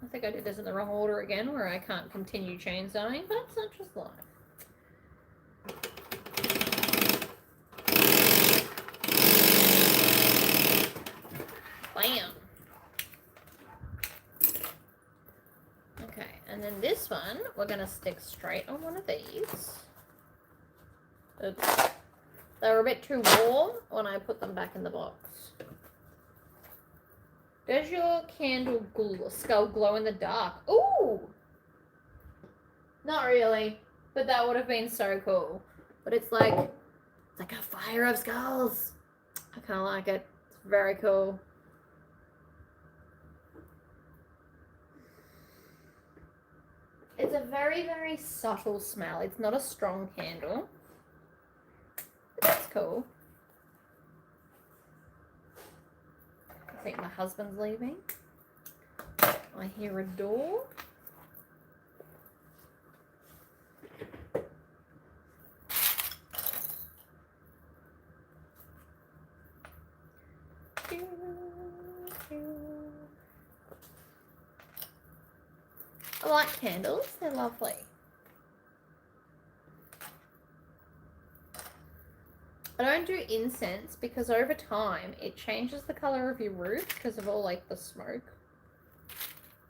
S1: I think I did this in the wrong order again, where I can't continue chain sewing, but it's not just life. Bam. Okay, and then this one, we're going to stick straight on one of these. Oops. They were a bit too warm when I put them back in the box. Does your candle skull glow in the dark? Ooh! Not really, but that would have been so cool. But it's like a fire of skulls. I kind of like it. It's very cool. It's a very, very subtle smell. It's not a strong candle. But that's cool. I think my husband's leaving. I hear a door. I like candles, they're lovely. I don't do incense because over time it changes the color of your roof because of all like the smoke.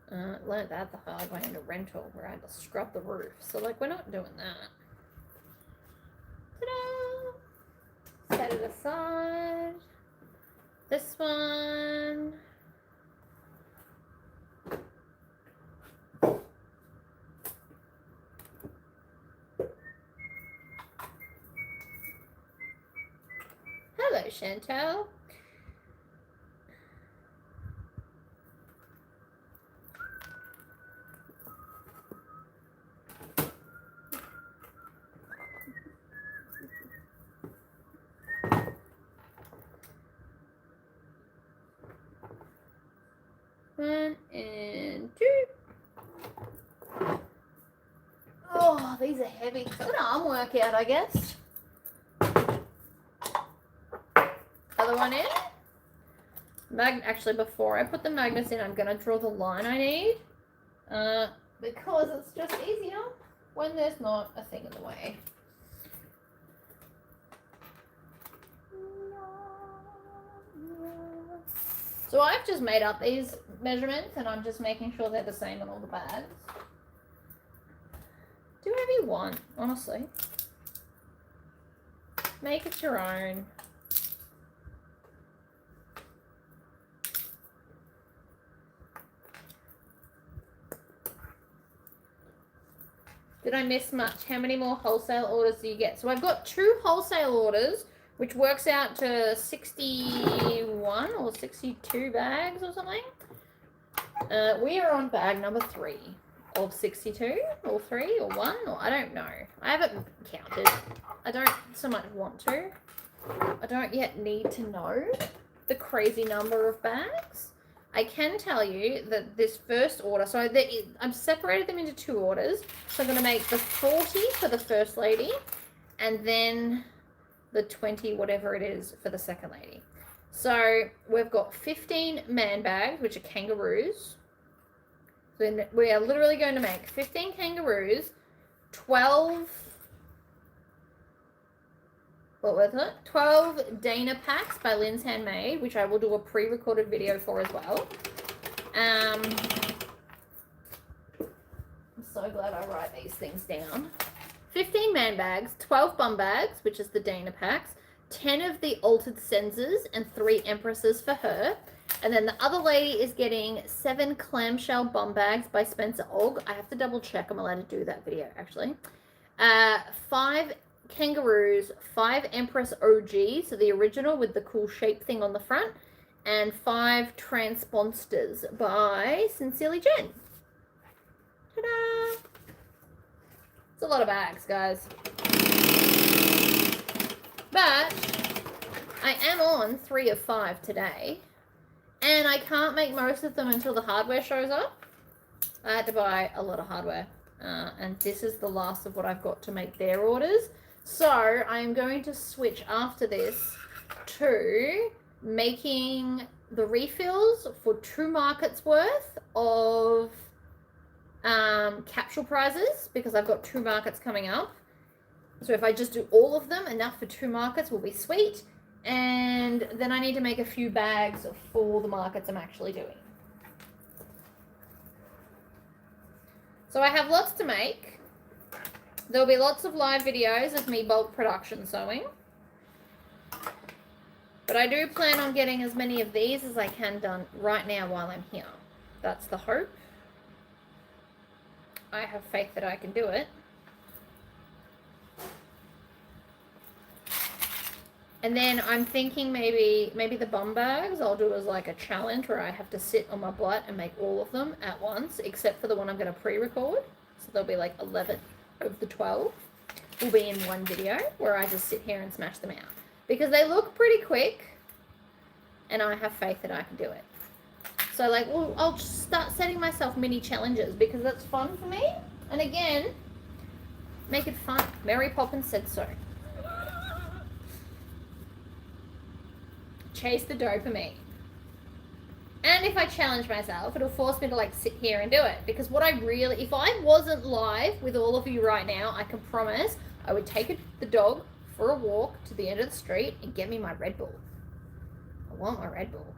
S1: Learned that the hard way in a rental where I had to scrub the roof. So like we're not doing that. Ta-da! Set it aside. This one. Hello, Chantel. One and two. Oh, these are heavy. It's an arm workout, I guess. Other one in. Actually, before I put the magnets in, I'm gonna draw the line I need. Because it's just easier when there's not a thing in the way. So I've just made up these measurements and I'm just making sure they're the same on all the bags. Do whatever you want, honestly. Make it your own. Did I miss much? How many more wholesale orders do you get? So I've got 2 wholesale orders, which works out to 61 or 62 bags or something. We are on bag number 3 of 62 or 3 or 1 or I don't know. I haven't counted. I don't so much want to. I don't yet need to know the crazy number of bags. I can tell you that this first order, so I've separated them into 2 orders. So I'm going to make the 40 for the first lady and then the 20, whatever it is, for the second lady. So we've got 15 man bags, which are kangaroos. So we are literally going to make 15 kangaroos, 12, what was it? 12 Dana packs by Lynn's Handmade, which I will do a pre-recorded video for as well. I'm so glad I write these things down. 15 man bags, 12 bum bags, which is the Dana packs, 10 of the altered censors and 3 empresses for her. And then the other lady is getting 7 clamshell bum bags by Spencer Og. I have to double check I'm allowed to do that video actually. 5 kangaroos, 5 Empress OG, so the original with the cool shape thing on the front, and 5 transponsters by Sincerely Jen. Ta-da! It's a lot of bags, guys. But I am on 3 of 5 today, and I can't make most of them until the hardware shows up. I had to buy a lot of hardware, and this is the last of what I've got to make their orders. So I'm going to switch after this to making the refills for 2 markets worth of capsule prizes, because I've got 2 markets coming up. So if I just do all of them, enough for 2 markets will be sweet. And then I need to make a few bags for the markets I'm actually doing. So I have lots to make. There'll be lots of live videos of me bulk production sewing. But I do plan on getting as many of these as I can done right now while I'm here. That's the hope. I have faith that I can do it. And then I'm thinking maybe the bum bags I'll do as like a challenge where I have to sit on my butt and make all of them at once, except for the one I'm going to pre-record. So there'll be like 11 of the 12 will be in one video where I just sit here and smash them out. Because they look pretty quick and I have faith that I can do it. So like, well, I'll just start setting myself mini challenges because that's fun for me. And again, make it fun. Mary Poppins said so. Chase the dopamine. And if I challenge myself, it'll force me to like sit here and do it. Because what I really, if I wasn't live with all of you right now, I can promise I would take the dog for a walk to the end of the street and get me my Red Bull. I want my Red Bull.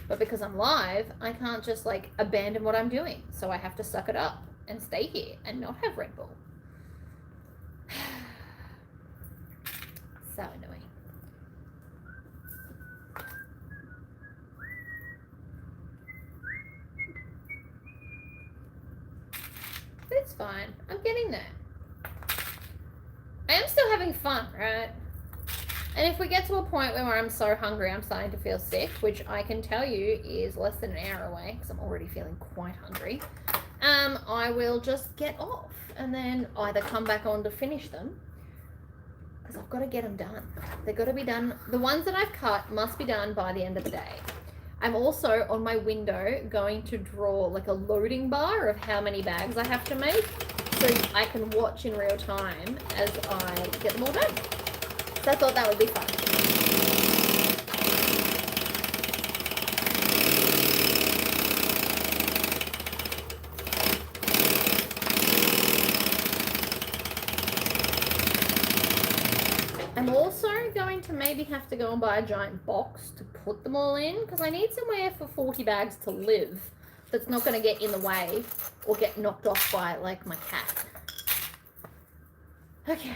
S1: But because I'm live, I can't just like abandon what I'm doing. So I have to suck it up and stay here and not have Red Bull. So annoying. But it's fine. I'm getting there. I am still having fun, right? And if we get to a point where I'm so hungry I'm starting to feel sick, which I can tell you is less than an hour away because I'm already feeling quite hungry, I will just get off and then either come back on to finish them because I've got to get them done. They've got to be done. The ones that I've cut must be done by the end of the day. I'm also on my window going to draw like a loading bar of how many bags I have to make so I can watch in real time as I get them all done. So I thought that would be fun. to maybe have to go and buy a giant box to put them all in, because I need somewhere for 40 bags to live that's not going to get in the way or get knocked off by, like, my cat. Okay.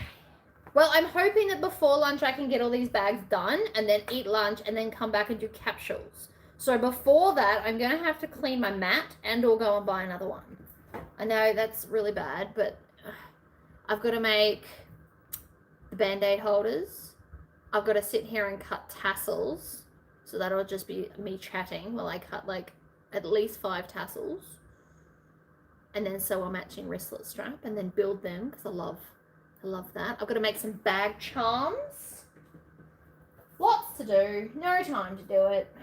S1: Well, I'm hoping that before lunch I can get all these bags done and then eat lunch and then come back and do capsules. So before that, I'm going to have to clean my mat and or go and buy another one. I know that's really bad, but I've got to make the Band-Aid holders. I've got to sit here and cut tassels. So that'll just be me chatting while I cut like at least 5 tassels. And then sew a matching wristlet strap and then build them because I love that. I've got to make some bag charms. Lots to do. No time to do it.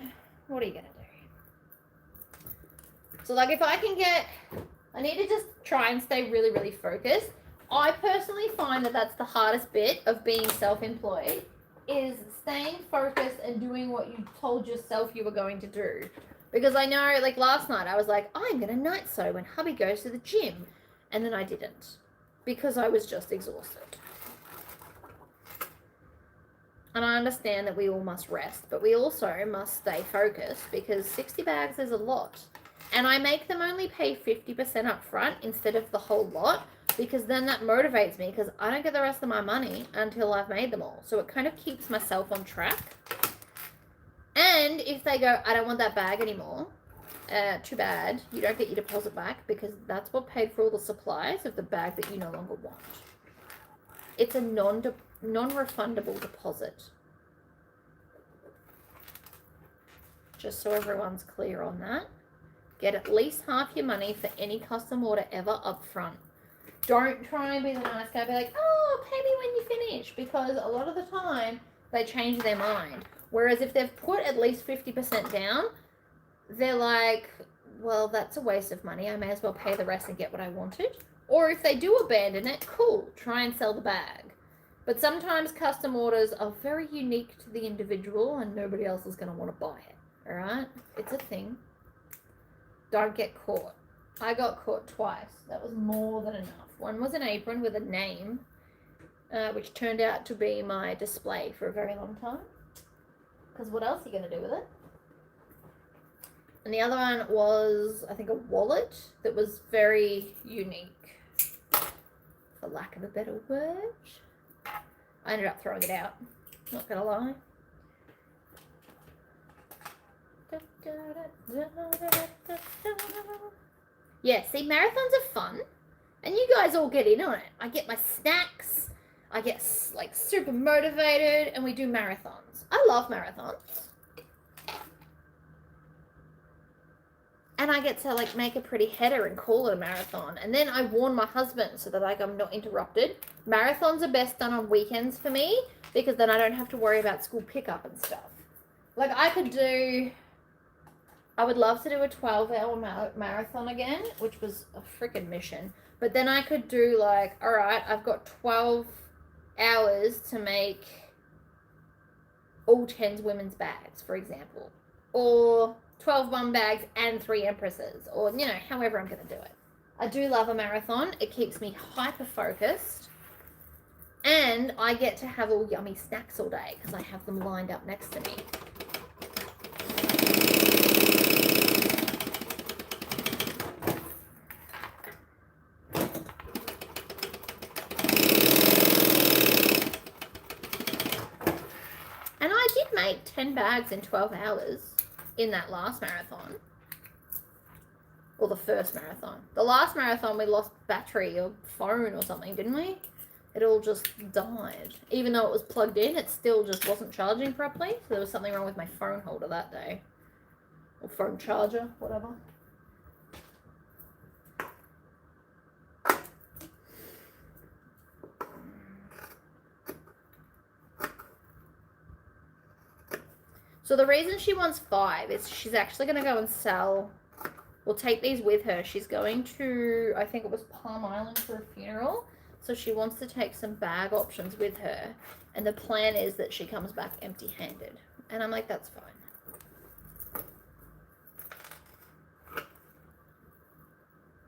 S1: What are you going to do? So like if I can I need to just try and stay really, really focused. I personally find that that's the hardest bit of being self-employed, is staying focused and doing what you told yourself you were going to do. Because I know, like last night, I was like, I'm going to night sew when hubby goes to the gym. And then I didn't. Because I was just exhausted. And I understand that we all must rest, but we also must stay focused because 60 bags is a lot. And I make them only pay 50% up front instead of the whole lot, because then that motivates me because I don't get the rest of my money until I've made them all. So it kind of keeps myself on track. And if they go, I don't want that bag anymore, too bad, you don't get your deposit back because that's what paid for all the supplies of the bag that you no longer want. It's a non-refundable deposit. Just so everyone's clear on that. Get at least half your money for any custom order ever up front. Don't try and be the nice guy, be like, oh, pay me when you finish, because a lot of the time they change their mind. Whereas if they've put at least 50% down, they're like, well, that's a waste of money. I may as well pay the rest and get what I wanted. Or if they do abandon it, cool, try and sell the bag. But sometimes custom orders are very unique to the individual and nobody else is going to want to buy it. All right? It's a thing. Don't get caught. I got caught twice. That was more than enough. One was an apron with a name, which turned out to be my display for a very long time. Because what else are you going to do with it? And the other one was, I think, a wallet that was very unique, for lack of a better word. I ended up throwing it out, not going to lie. Yeah, see, marathons are fun, and you guys all get in on it. I get my snacks, I get like super motivated, and we do marathons. I love marathons. And I get to like make a pretty header and call it a marathon. And then I warn my husband so that like I'm not interrupted. Marathons are best done on weekends for me because then I don't have to worry about school pickup and stuff. Like I would love to do a 12-hour marathon again, which was a freaking mission. But then I could do like, all right, I've got 12 hours to make all 10 women's bags, for example. Or 12 bum bags and 3 empresses, or, you know, however I'm going to do it. I do love a marathon. It keeps me hyper-focused, and I get to have all yummy snacks all day because I have them lined up next to me. And I did make 10 bags in 12 hours. In that last marathon, or the first marathon. The last marathon we lost battery or phone or something, didn't we? It all just died. Even though it was plugged in, it still just wasn't charging properly. So there was something wrong with my phone holder that day. Or phone charger, whatever. So the reason she wants 5 is she's actually going to go and sell, we'll take these with her. She's going to, I think it was Palm Island for a funeral. So she wants to take some bag options with her. And the plan is that she comes back empty-handed. And I'm like, that's fine.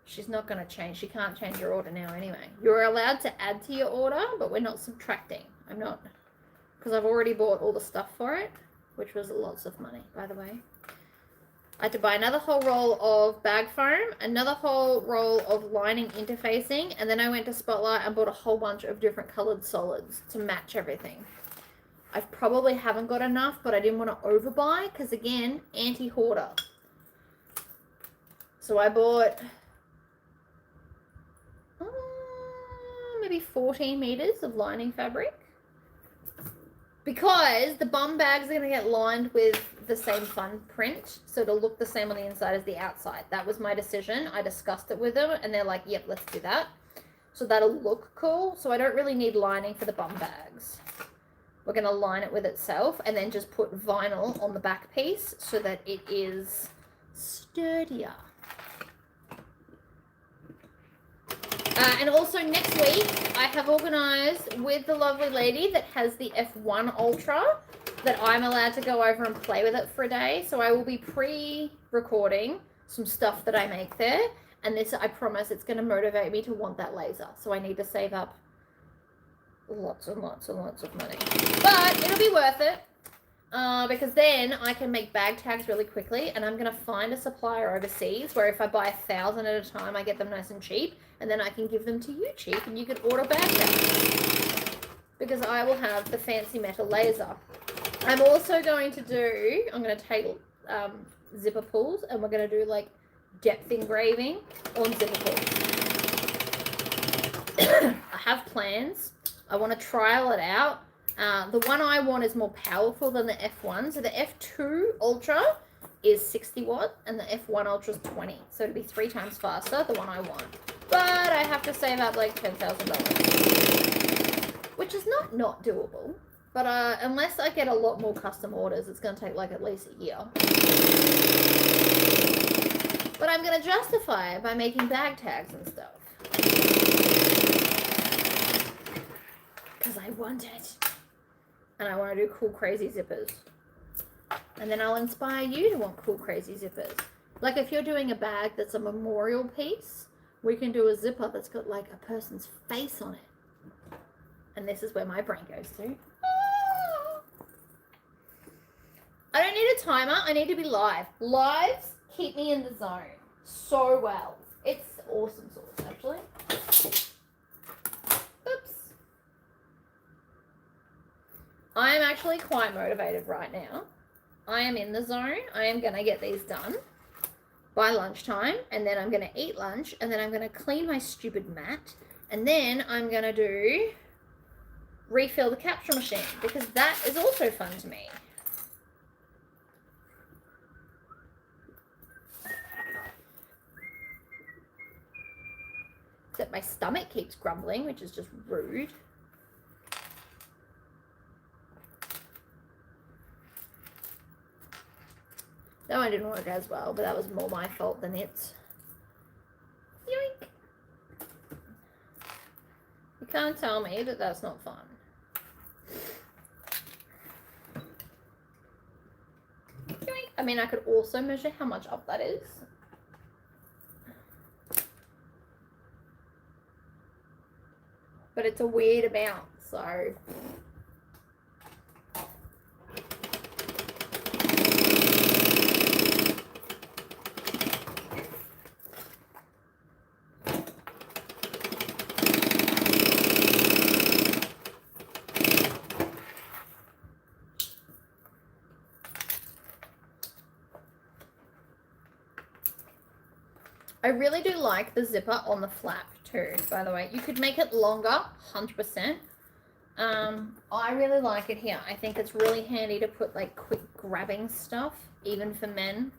S1: She's not going to change. She can't change your order now anyway. You're allowed to add to your order, but we're not subtracting. I'm not because I've already bought all the stuff for it, which was lots of money, by the way. I had to buy another whole roll of bag foam, another whole roll of lining interfacing, and then I went to Spotlight and bought a whole bunch of different colored solids to match everything. I probably haven't got enough, but I didn't want to overbuy because, again, anti-hoarder. So I bought maybe 14 meters of lining fabric, because the bum bags are going to get lined with the same fun print, so it'll look the same on the inside as the outside. That was my decision. I discussed it with them, and they're like, yep, let's do that. So that'll look cool. So I don't really need lining for the bum bags. We're going to line it with itself and then just put vinyl on the back piece so that it is sturdier. And also next week, I have organised with the lovely lady that has the F1 Ultra that I'm allowed to go over and play with it for a day. So I will be pre-recording some stuff that I make there. And this, I promise, it's going to motivate me to want that laser. So I need to save up lots and lots and lots of money. But it'll be worth it. Because then I can make bag tags really quickly, and I'm going to find a supplier overseas where if I buy 1,000 at a time, I get them nice and cheap, and then I can give them to you cheap, and you can order bag tags. Because I will have the fancy metal laser. I'm also going to do, I'm going to take zipper pulls, and we're going to do like depth engraving on zipper pulls. I have plans. I want to trial it out. The one I want is more powerful than the F1. So the F2 Ultra is 60 watt and the F1 Ultra is 20. So it'll be 3 times faster, the one I want. But I have to save up like $10,000, which is not doable. But unless I get a lot more custom orders, it's going to take like at least a year. But I'm going to justify it by making bag tags and stuff. Because I want it. And I want to do cool, crazy zippers. And then I'll inspire you to want cool, crazy zippers. Like if you're doing a bag that's a memorial piece, we can do a zipper that's got like a person's face on it. And this is where my brain goes to. I don't need a timer. I need to be live. Lives keep me in the zone so well. It's awesome sauce, actually. Oops. I am actually quite motivated right now. I am in the zone. I am going to get these done by lunchtime, and then I'm going to eat lunch, and then I'm going to clean my stupid mat, and then I'm going to refill the capsule machine, because that is also fun to me. Except my stomach keeps grumbling, which is just rude. That one didn't work as well, but that was more my fault than its. Yoink! You can't tell me that that's not fun. Yoink! I mean, I could also measure how much up that is. But it's a weird amount, so... I really do like the zipper on the flap too, by the way. You could make it longer, 100%. I really like it here. I think it's really handy to put like quick grabbing stuff, even for men.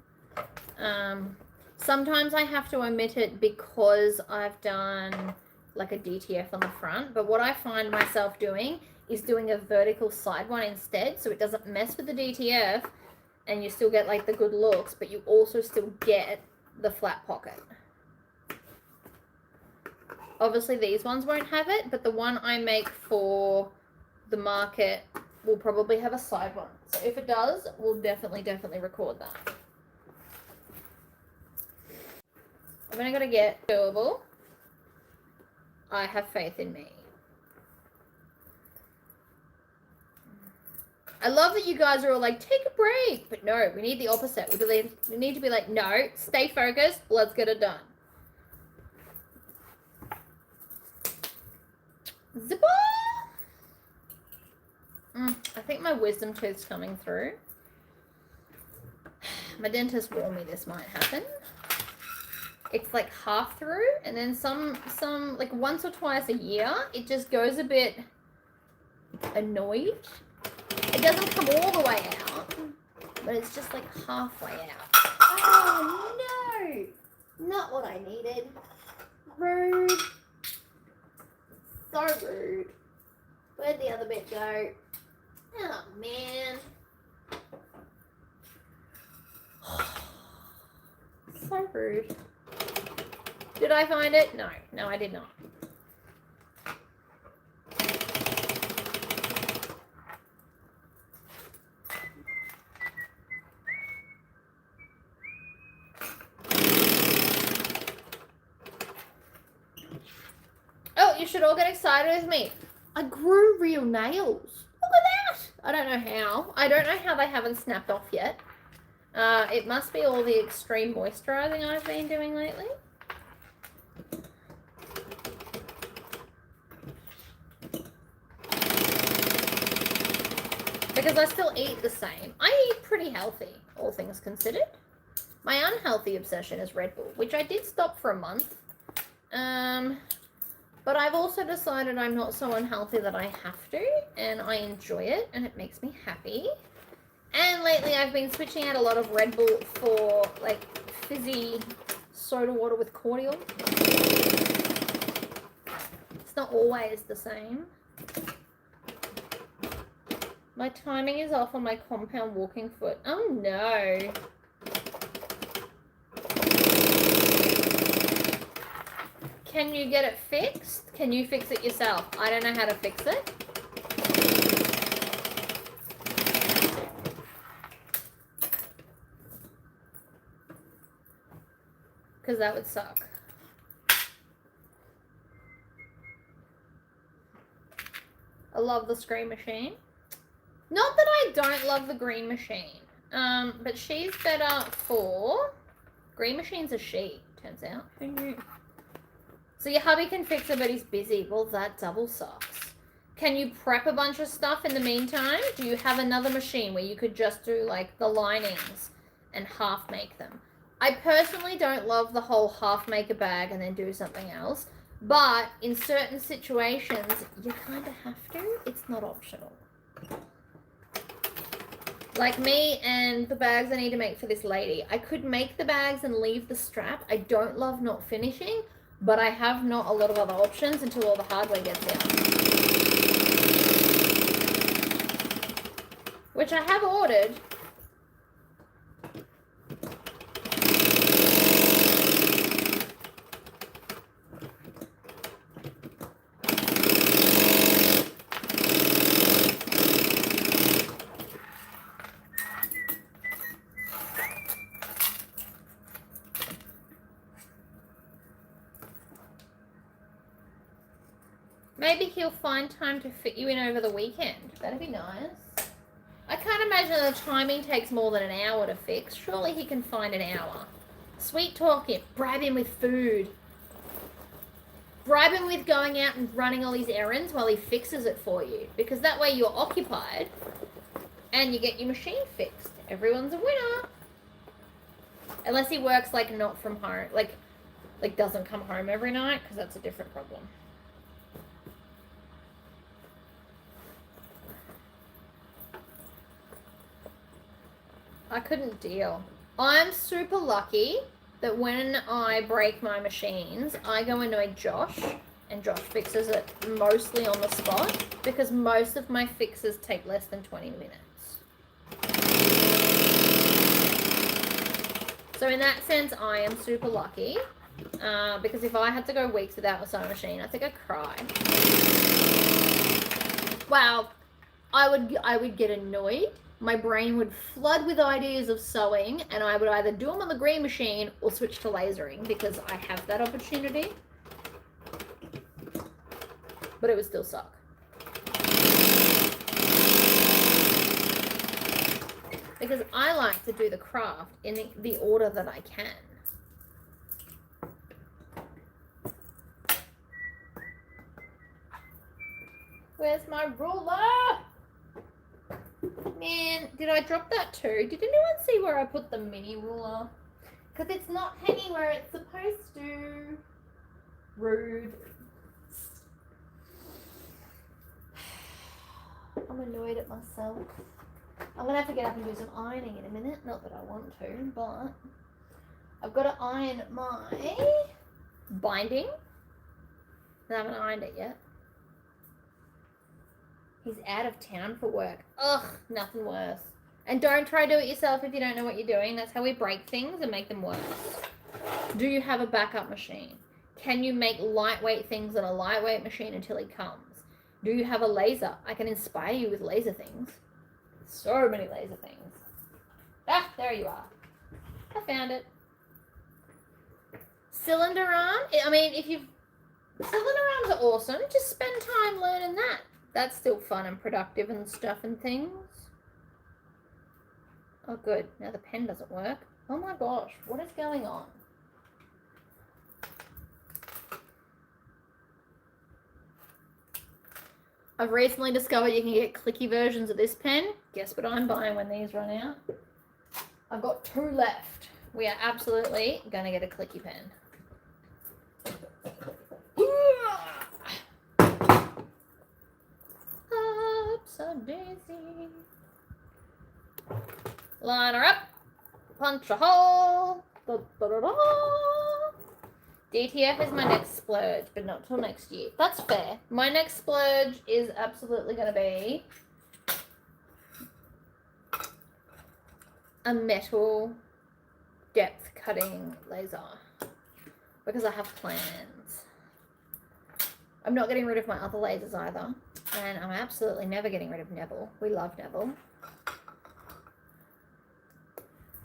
S1: Sometimes I have to omit it because I've done like a DTF on the front, but what I find myself doing is doing a vertical side one instead, so it doesn't mess with the DTF and you still get like the good looks, but you also still get the flat pocket. Obviously these ones won't have it, but the one I make for the market will probably have a side one. So if it does, we'll definitely record that. I'm only gonna get doable. I have faith in me. I love that you guys are all like, take a break. But no, we need the opposite. We need to be like, no, stay focused. Let's get it done. Zipper! I think my wisdom tooth's coming through. My dentist warned me this might happen. It's like half through, and then some like once or twice a year, it just goes a bit annoyed. It doesn't come all the way out, but it's just like halfway out. Oh no! Not what I needed. Rude. So rude. Where'd the other bit go? Oh man. So rude. Did I find it? No. No, I did not. Oh, you should all get excited with me. I grew real nails. Look at that. I don't know how. I don't know how they haven't snapped off yet. It must be all the extreme moisturizing I've been doing lately. Because I still eat the same. I eat pretty healthy, all things considered. My unhealthy obsession is Red Bull, which I did stop for a month. But I've also decided I'm not so unhealthy that I have to, and I enjoy it, and it makes me happy. And lately I've been switching out a lot of Red Bull for like fizzy soda water with cordial. It's not always the same. My timing is off on my compound walking foot. Oh no. Can you get it fixed? Can you fix it yourself? I don't know how to fix it. Because that would suck. I love the screen machine. Not that I don't love the green machine, but she's better for... Green machine's a she, turns out. Who knew? So your hubby can fix it, but he's busy. Well, that double sucks. Can you prep a bunch of stuff in the meantime? Do you have another machine where you could just do, like, the linings and half make them? I personally don't love the whole half make a bag and then do something else, but in certain situations, you kind of have to. It's not optional. Like me and the bags I need to make for this lady. I could make the bags and leave the strap. I don't love not finishing, but I have not a lot of other options until all the hardware gets out. Which I have ordered. Maybe he'll find time to fit you in over the weekend. That'd be nice. I can't imagine the timing takes more than an hour to fix. Surely he can find an hour. Sweet talk him. Bribe him with food. Bribe him with going out and running all these errands while he fixes it for you. Because that way you're occupied and you get your machine fixed. Everyone's a winner. Unless he works like not from home. Like doesn't come home every night, because that's a different problem. I couldn't deal. I'm super lucky that when I break my machines, I go and know Josh, and Josh fixes it mostly on the spot, because most of my fixes take less than 20 minutes. So in that sense, I am super lucky, because if I had to go weeks without a sewing machine, I think I'd cry. Wow, I would get annoyed. My brain would flood with ideas of sewing, and I would either do them on the green machine or switch to lasering, because I have that opportunity. But it would still suck. because I like to do the craft in the order that I can. Where's my ruler? Man, did I drop that too? Did anyone see where I put the mini ruler? Because it's not hanging where it's supposed to. Rude. I'm annoyed at myself. I'm going to have to get up and do some ironing in a minute. Not that I want to, but I've got to iron my binding. I haven't ironed it yet. He's out of town for work. Ugh, nothing worse. And don't try to do it yourself if you don't know what you're doing. That's how we break things and make them worse. Do you have a backup machine? Can you make lightweight things on a lightweight machine until he comes? Do you have a laser? I can inspire you with laser things. So many laser things. Ah, there you are. I found it. Cylinder arm. I mean, cylinder arms are awesome. Just spend time learning that. That's still fun and productive and stuff and things. Oh, good. Now the pen doesn't work. Oh my gosh, what is going on? I've recently discovered you can get clicky versions of this pen. Guess what I'm buying when these run out? I've got 2 left. We are absolutely going to get a clicky pen. Upside daisy. Line her up. Punch a hole. Da, da, da, da. DTF is my next splurge, but not till next year. That's fair. My next splurge is absolutely going to be a metal depth cutting laser because I have plans. I'm not getting rid of my other lasers either, and I'm absolutely never getting rid of Neville. We love Neville.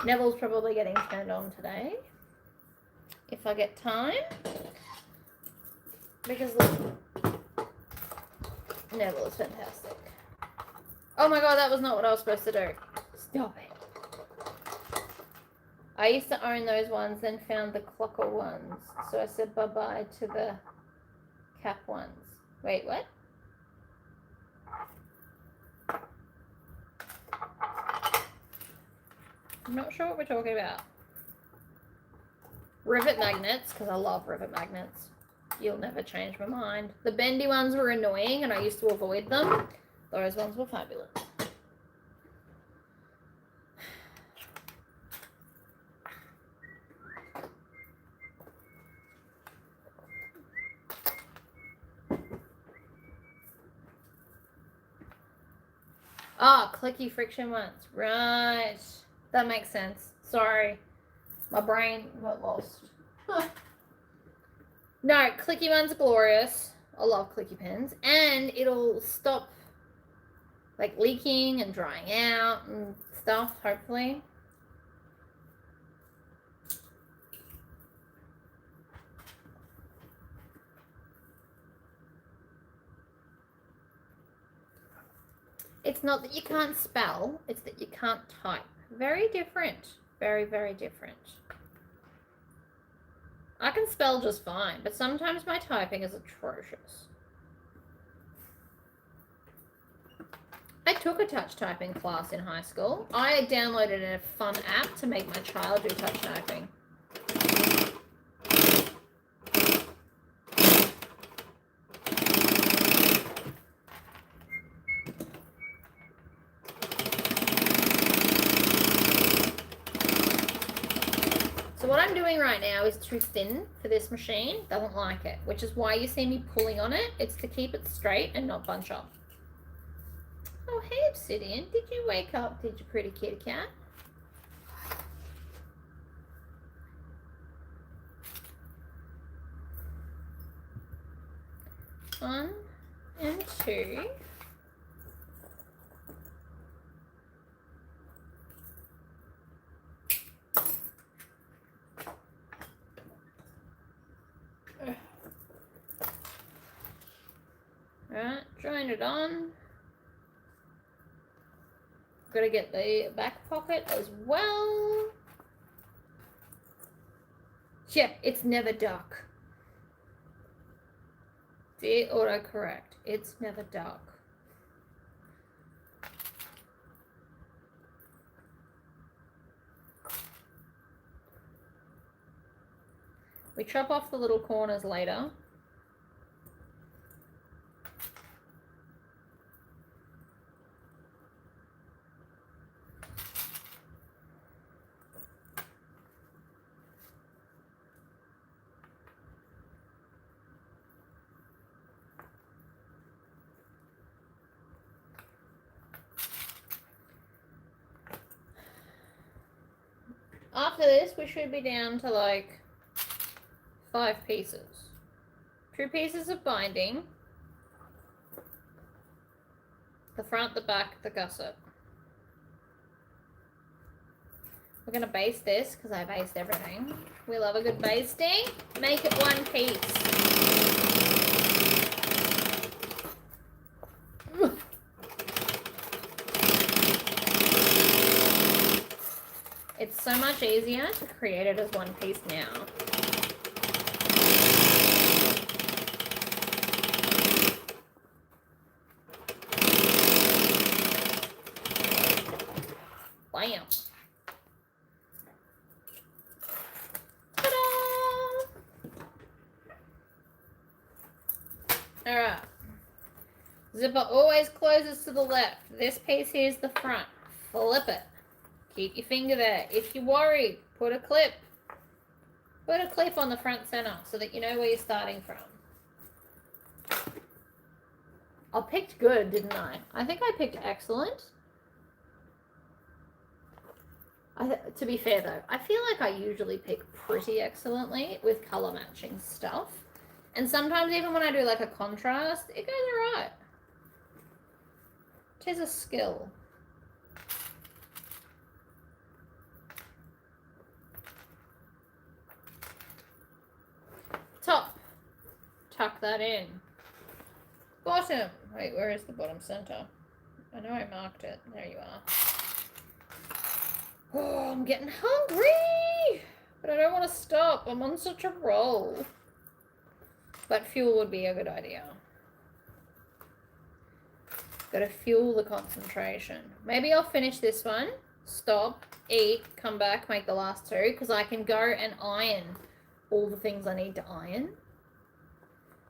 S1: Neville's probably getting turned on today if I get time, because look, Neville is fantastic. Oh my god, that was not what I was supposed to do. Stop it. I used to own those ones, then found the clocker ones, so I said bye-bye to the cap ones. Wait, what? I'm not sure what we're talking about. Rivet magnets, because I love rivet magnets. You'll never change my mind. The bendy ones were annoying and I used to avoid them. Those ones were fabulous. Ah, clicky friction ones. Right. That makes sense. Sorry. My brain got lost. No, clicky ones are glorious. I love clicky pens. And it'll stop like leaking and drying out and stuff, hopefully. It's not that you can't spell, it's that you can't type. Very different. Very, very different. I can spell just fine, but sometimes my typing is atrocious. I took a touch typing class in high school. I downloaded a fun app to make my child do touch typing. So what I'm doing right now is too thin for this machine. Doesn't like it, which is why you see me pulling on it. It's to keep it straight and not bunch up. Oh, hey, Obsidian. Did you wake up? Did you, pretty kitty cat? One and two. Alright, join it on. got to get the back pocket as well. Yeah, it's never dark. Dear autocorrect, it's never dark. We chop off the little corners later. After this, we should be down to like 5 pieces. 2 pieces of binding. The front, the back, the gusset. We're going to baste this because I baste everything. We love a good basting. Make it 1 piece. It's so much easier to create it as 1 piece now. Bam. Ta-da! All right. Zipper always closes to the left. This piece here is the front. Flip it. Keep your finger there. If you're worried, put a clip. Put a clip on the front center so that you know where you're starting from. I picked good, didn't I? I think I picked excellent. To be fair though, I feel like I usually pick pretty excellently with color matching stuff. And sometimes even when I do like a contrast, it goes alright. Tis a skill. Top, tuck that in. Bottom, wait, where is the bottom center? I know I marked it. There you are. Oh, I'm getting hungry, but I don't want to stop. I'm on such a roll. But fuel would be a good idea. Gotta fuel the concentration. Maybe I'll finish this one, stop, eat, come back, make the last 2, because I can go and iron all the things I need to iron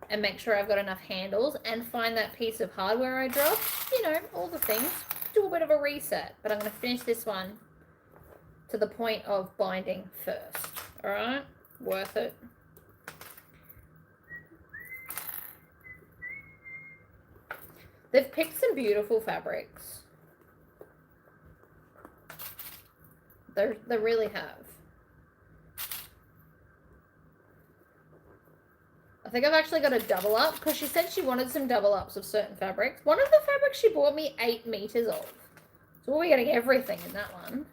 S1: and make sure I've got enough handles and find that piece of hardware I dropped, you know, all the things. Do a bit of a reset, but I'm going to finish this one to the point of binding first. All right, worth it. They've picked some beautiful fabrics. They really have. I think I've actually got a double up because she said she wanted some double ups of certain fabrics. One of the fabrics she bought me 8 meters of. So we're getting everything in that one.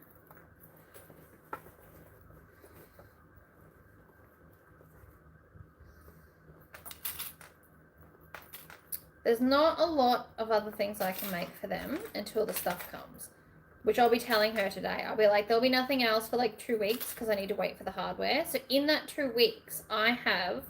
S1: There's not a lot of other things I can make for them until the stuff comes, which I'll be telling her today. I'll be like, there'll be nothing else for like 2 weeks because I need to wait for the hardware. So in that 2 weeks, I have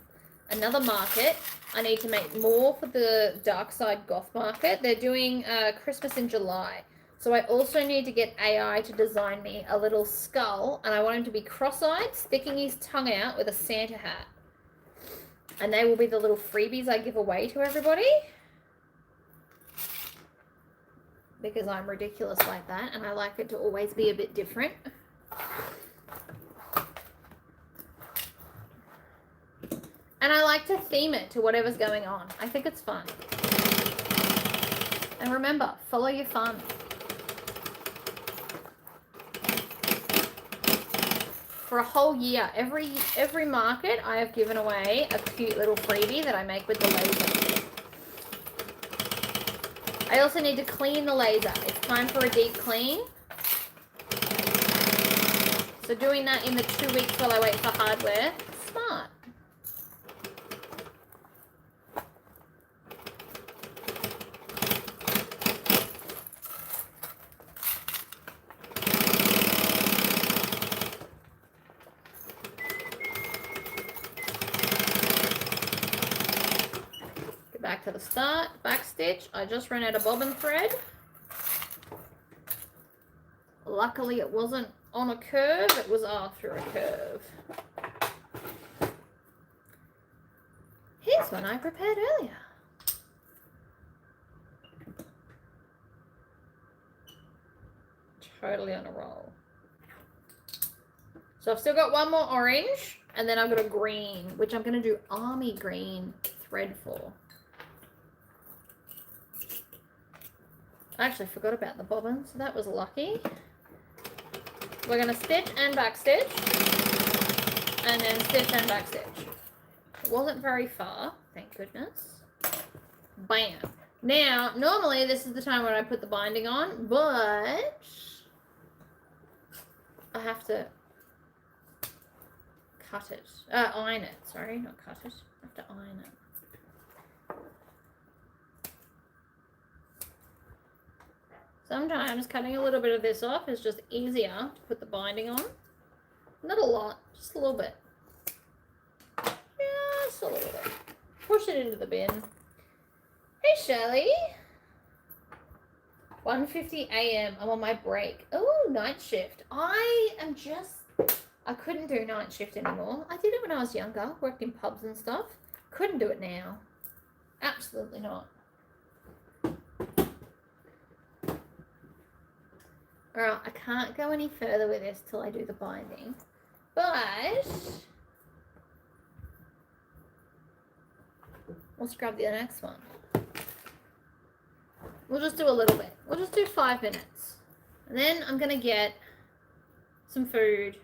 S1: another market. I need to make more for the Dark Side Goth market. They're doing Christmas in July. So I also need to get AI to design me a little skull, and I want him to be cross-eyed, sticking his tongue out with a Santa hat. And they will be the little freebies I give away to everybody. Because I'm ridiculous like that, and I like it to always be a bit different. And I like to theme it to whatever's going on. I think it's fun. And remember, follow your fun. For a whole year, every market, I have given away a cute little freebie that I make with the laser. I also need to clean the laser. It's time for a deep clean. So doing that in the 2 weeks while I wait for hardware, smart. back to the start, back stitch. I just ran out of bobbin thread. Luckily it wasn't on a curve, it was after a curve. Here's one I prepared earlier. Totally on a roll. So I've still got one more orange, and then I've got a green, which I'm going to do army green thread for. I actually forgot about the bobbin, so that was lucky. We're going to stitch and back stitch, and then stitch and back stitch. It wasn't very far, thank goodness. Bam. Now, normally this is the time when I put the binding on, but I have to cut it. Iron it, sorry, not cut it. I have to iron it. Sometimes cutting a little bit of this off is just easier to put the binding on. Not a lot, just a little bit. Just a little bit. Push it into the bin. Hey Shirley. 1:50 a.m. I'm on my break. Oh, night shift. I couldn't do night shift anymore. I did it when I was younger, worked in pubs and stuff. Couldn't do it now. Absolutely not. Alright, I can't go any further with this till I do the binding. But let's grab the next one. We'll just do a little bit. We'll just do 5 minutes. And then I'm going to get some food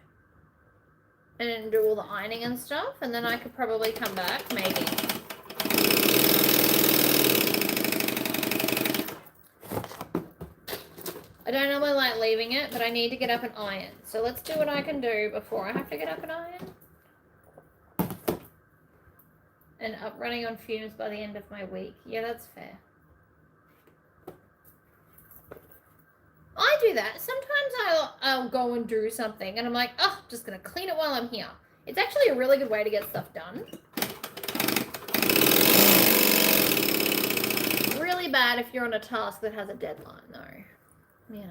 S1: and then do all the ironing and stuff. And then I could probably come back, maybe. I don't normally like leaving it, but I need to get up and iron. So let's do what I can do before I have to get up and iron. And up running on fumes by the end of my week. Yeah, that's fair. I do that. Sometimes I'll go and do something and I'm like, oh, just going to clean it while I'm here. It's actually a really good way to get stuff done. Really bad if you're on a task that has a deadline, though. You know.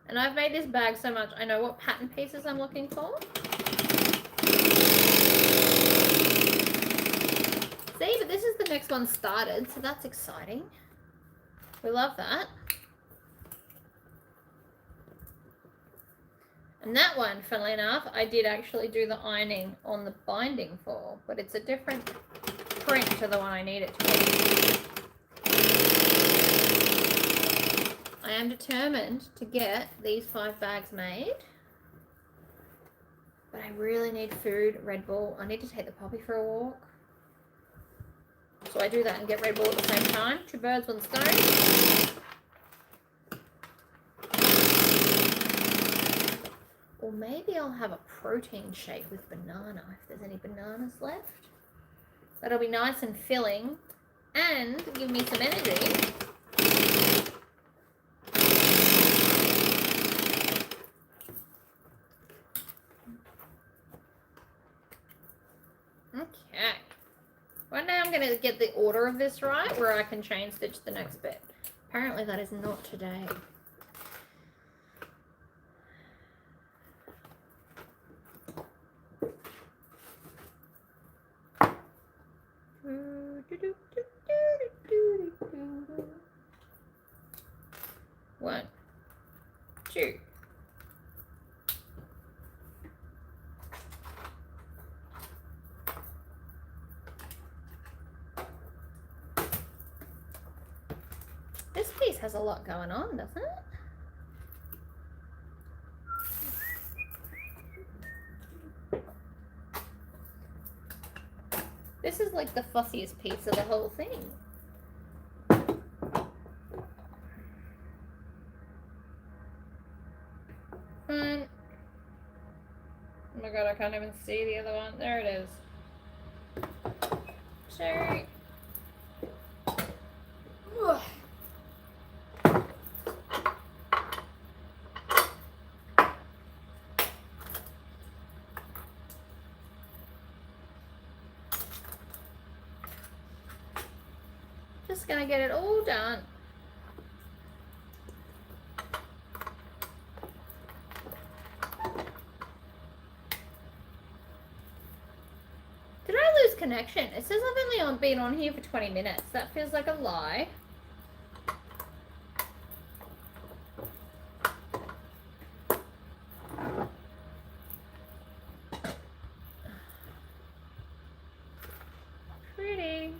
S1: And I've made this bag so much, I know what pattern pieces I'm looking for. See, but this is the next one started, so that's exciting. We love that. And that one, funnily enough, I did actually do the ironing on the binding for, but it's a different print to the one I need it to be. I am determined to get these 5 bags made. But I really need food, Red Bull. I need to take the puppy for a walk. So I do that and get Red Bull at the same time. 2 birds, 1 stone. Or maybe I'll have a protein shake with banana if there's any bananas left. That'll be nice and filling and give me some energy. Okay. One day I'm going to get the order of this right where I can chain stitch the next bit. Apparently that is not today. One, two. This piece has a lot going on, doesn't it? This is like the fussiest piece of the whole thing. Oh my god, I can't even see the other one. There it is. Sorry. Ugh. just gonna get it all done. Did I lose connection? It says I've only been on here for 20 minutes. That feels like a lie. Pretty.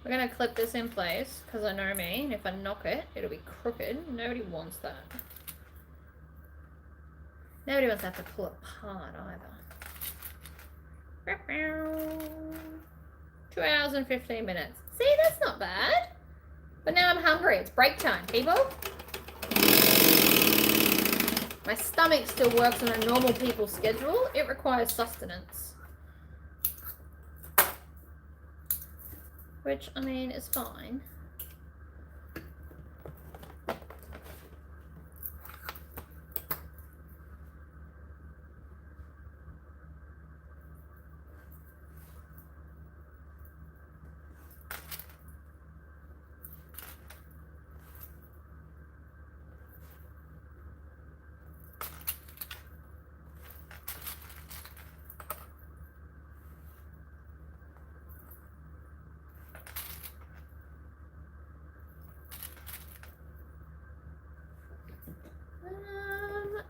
S1: We're going to clip this in place because I know me, and if I knock it, it'll be crooked. Nobody wants that. Nobody wants to have to pull it apart either. 2 hours and 15 minutes. See, that's not bad. But now I'm hungry. It's break time, people. My stomach still works on a normal people's schedule. It requires sustenance. Which, I mean, is fine.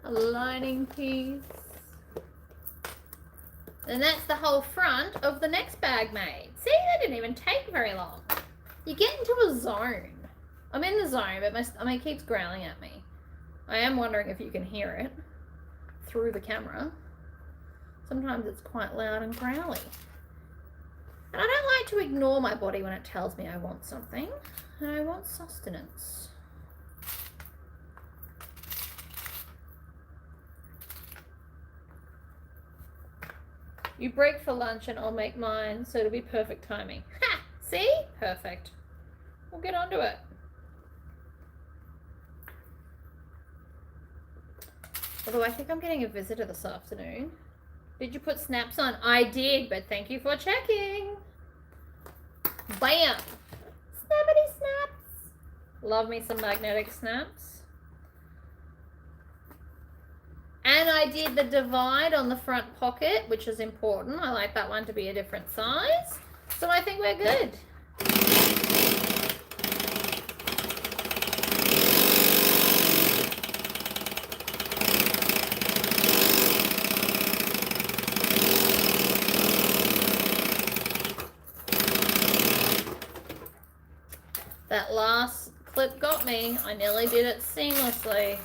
S1: A lining piece. And that's the whole front of the next bag made. See, that didn't even take very long. You get into a zone. I'm in the zone, but my stomach keeps growling at me. I am wondering if you can hear it through the camera. Sometimes it's quite loud and growly. And I don't like to ignore my body when it tells me I want something. And I want sustenance. You break for lunch and I'll make mine, so it'll be perfect timing. Ha! See? Perfect. We'll get onto it. Although I think I'm getting a visitor this afternoon. Did you put snaps on? I did, but thank you for checking. Bam! Snappity snaps. Love me some magnetic snaps. And I did the divide on the front pocket, which is important. I like that one to be a different size. So I think we're good. That last clip got me. I nearly did it seamlessly.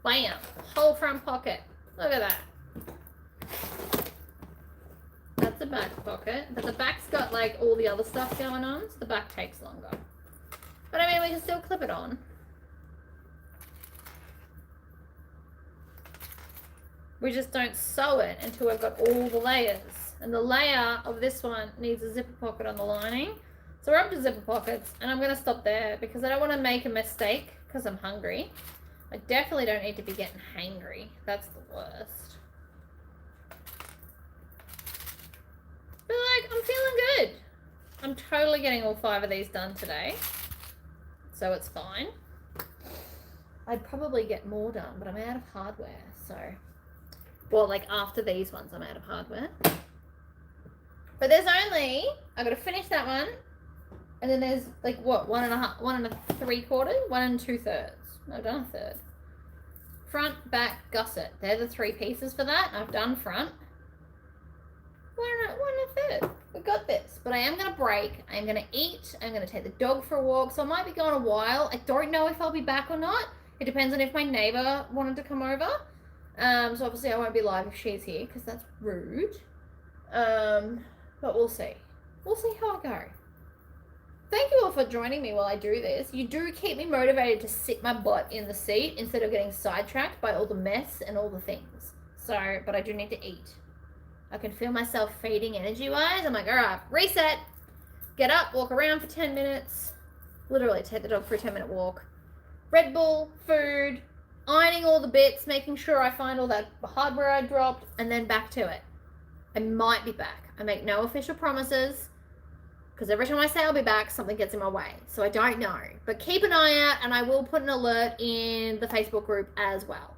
S1: Bam! Whole front pocket. Look at that. That's the back pocket. But the back's got like all the other stuff going on, so the back takes longer. But I mean, we can still clip it on. We just don't sew it until we've got all the layers. And the layer of this one needs a zipper pocket on the lining. So we're up to zipper pockets, and I'm going to stop there because I don't want to make a mistake because I'm hungry. I definitely don't need to be getting hangry. That's the worst. But like, I'm feeling good. I'm totally getting all 5 of these done today. So it's fine. I'd probably get more done, but I'm out of hardware, so. Well, like after these ones, I'm out of hardware. But there's only, I've got to finish that one. And then there's like what, 1 3/4, 1 2/3. I've done a third. Front, back, gusset. They're the 3 pieces for that. I've done front. 1 1/3. We got this. But I am going to break. I'm going to eat. I'm going to take the dog for a walk. So I might be gone a while. I don't know if I'll be back or not. It depends on if my neighbour wanted to come over. So obviously I won't be live if she's here because that's rude. But we'll see. We'll see how I go. Thank you all for joining me while I do this. You do keep me motivated to sit my butt in the seat instead of getting sidetracked by all the mess and all the things. So, but I do need to eat. I can feel myself fading energy-wise. I'm like, all right, reset. Get up, walk around for 10 minutes. Literally take the dog for a 10-minute walk. Red Bull, food, ironing all the bits, making sure I find all that hardware I dropped, and then back to it. I might be back. I make no official promises, because every time I say I'll be back, something gets in my way. So I don't know. But keep an eye out, and I will put an alert in the Facebook group as well.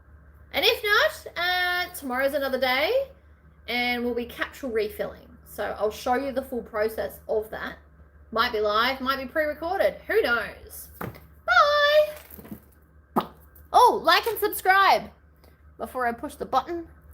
S1: And if not, tomorrow's another day, and we'll be capsule refilling. So I'll show you the full process of that. Might be live, might be pre-recorded. Who knows? Bye! Oh, like and subscribe before I push the button.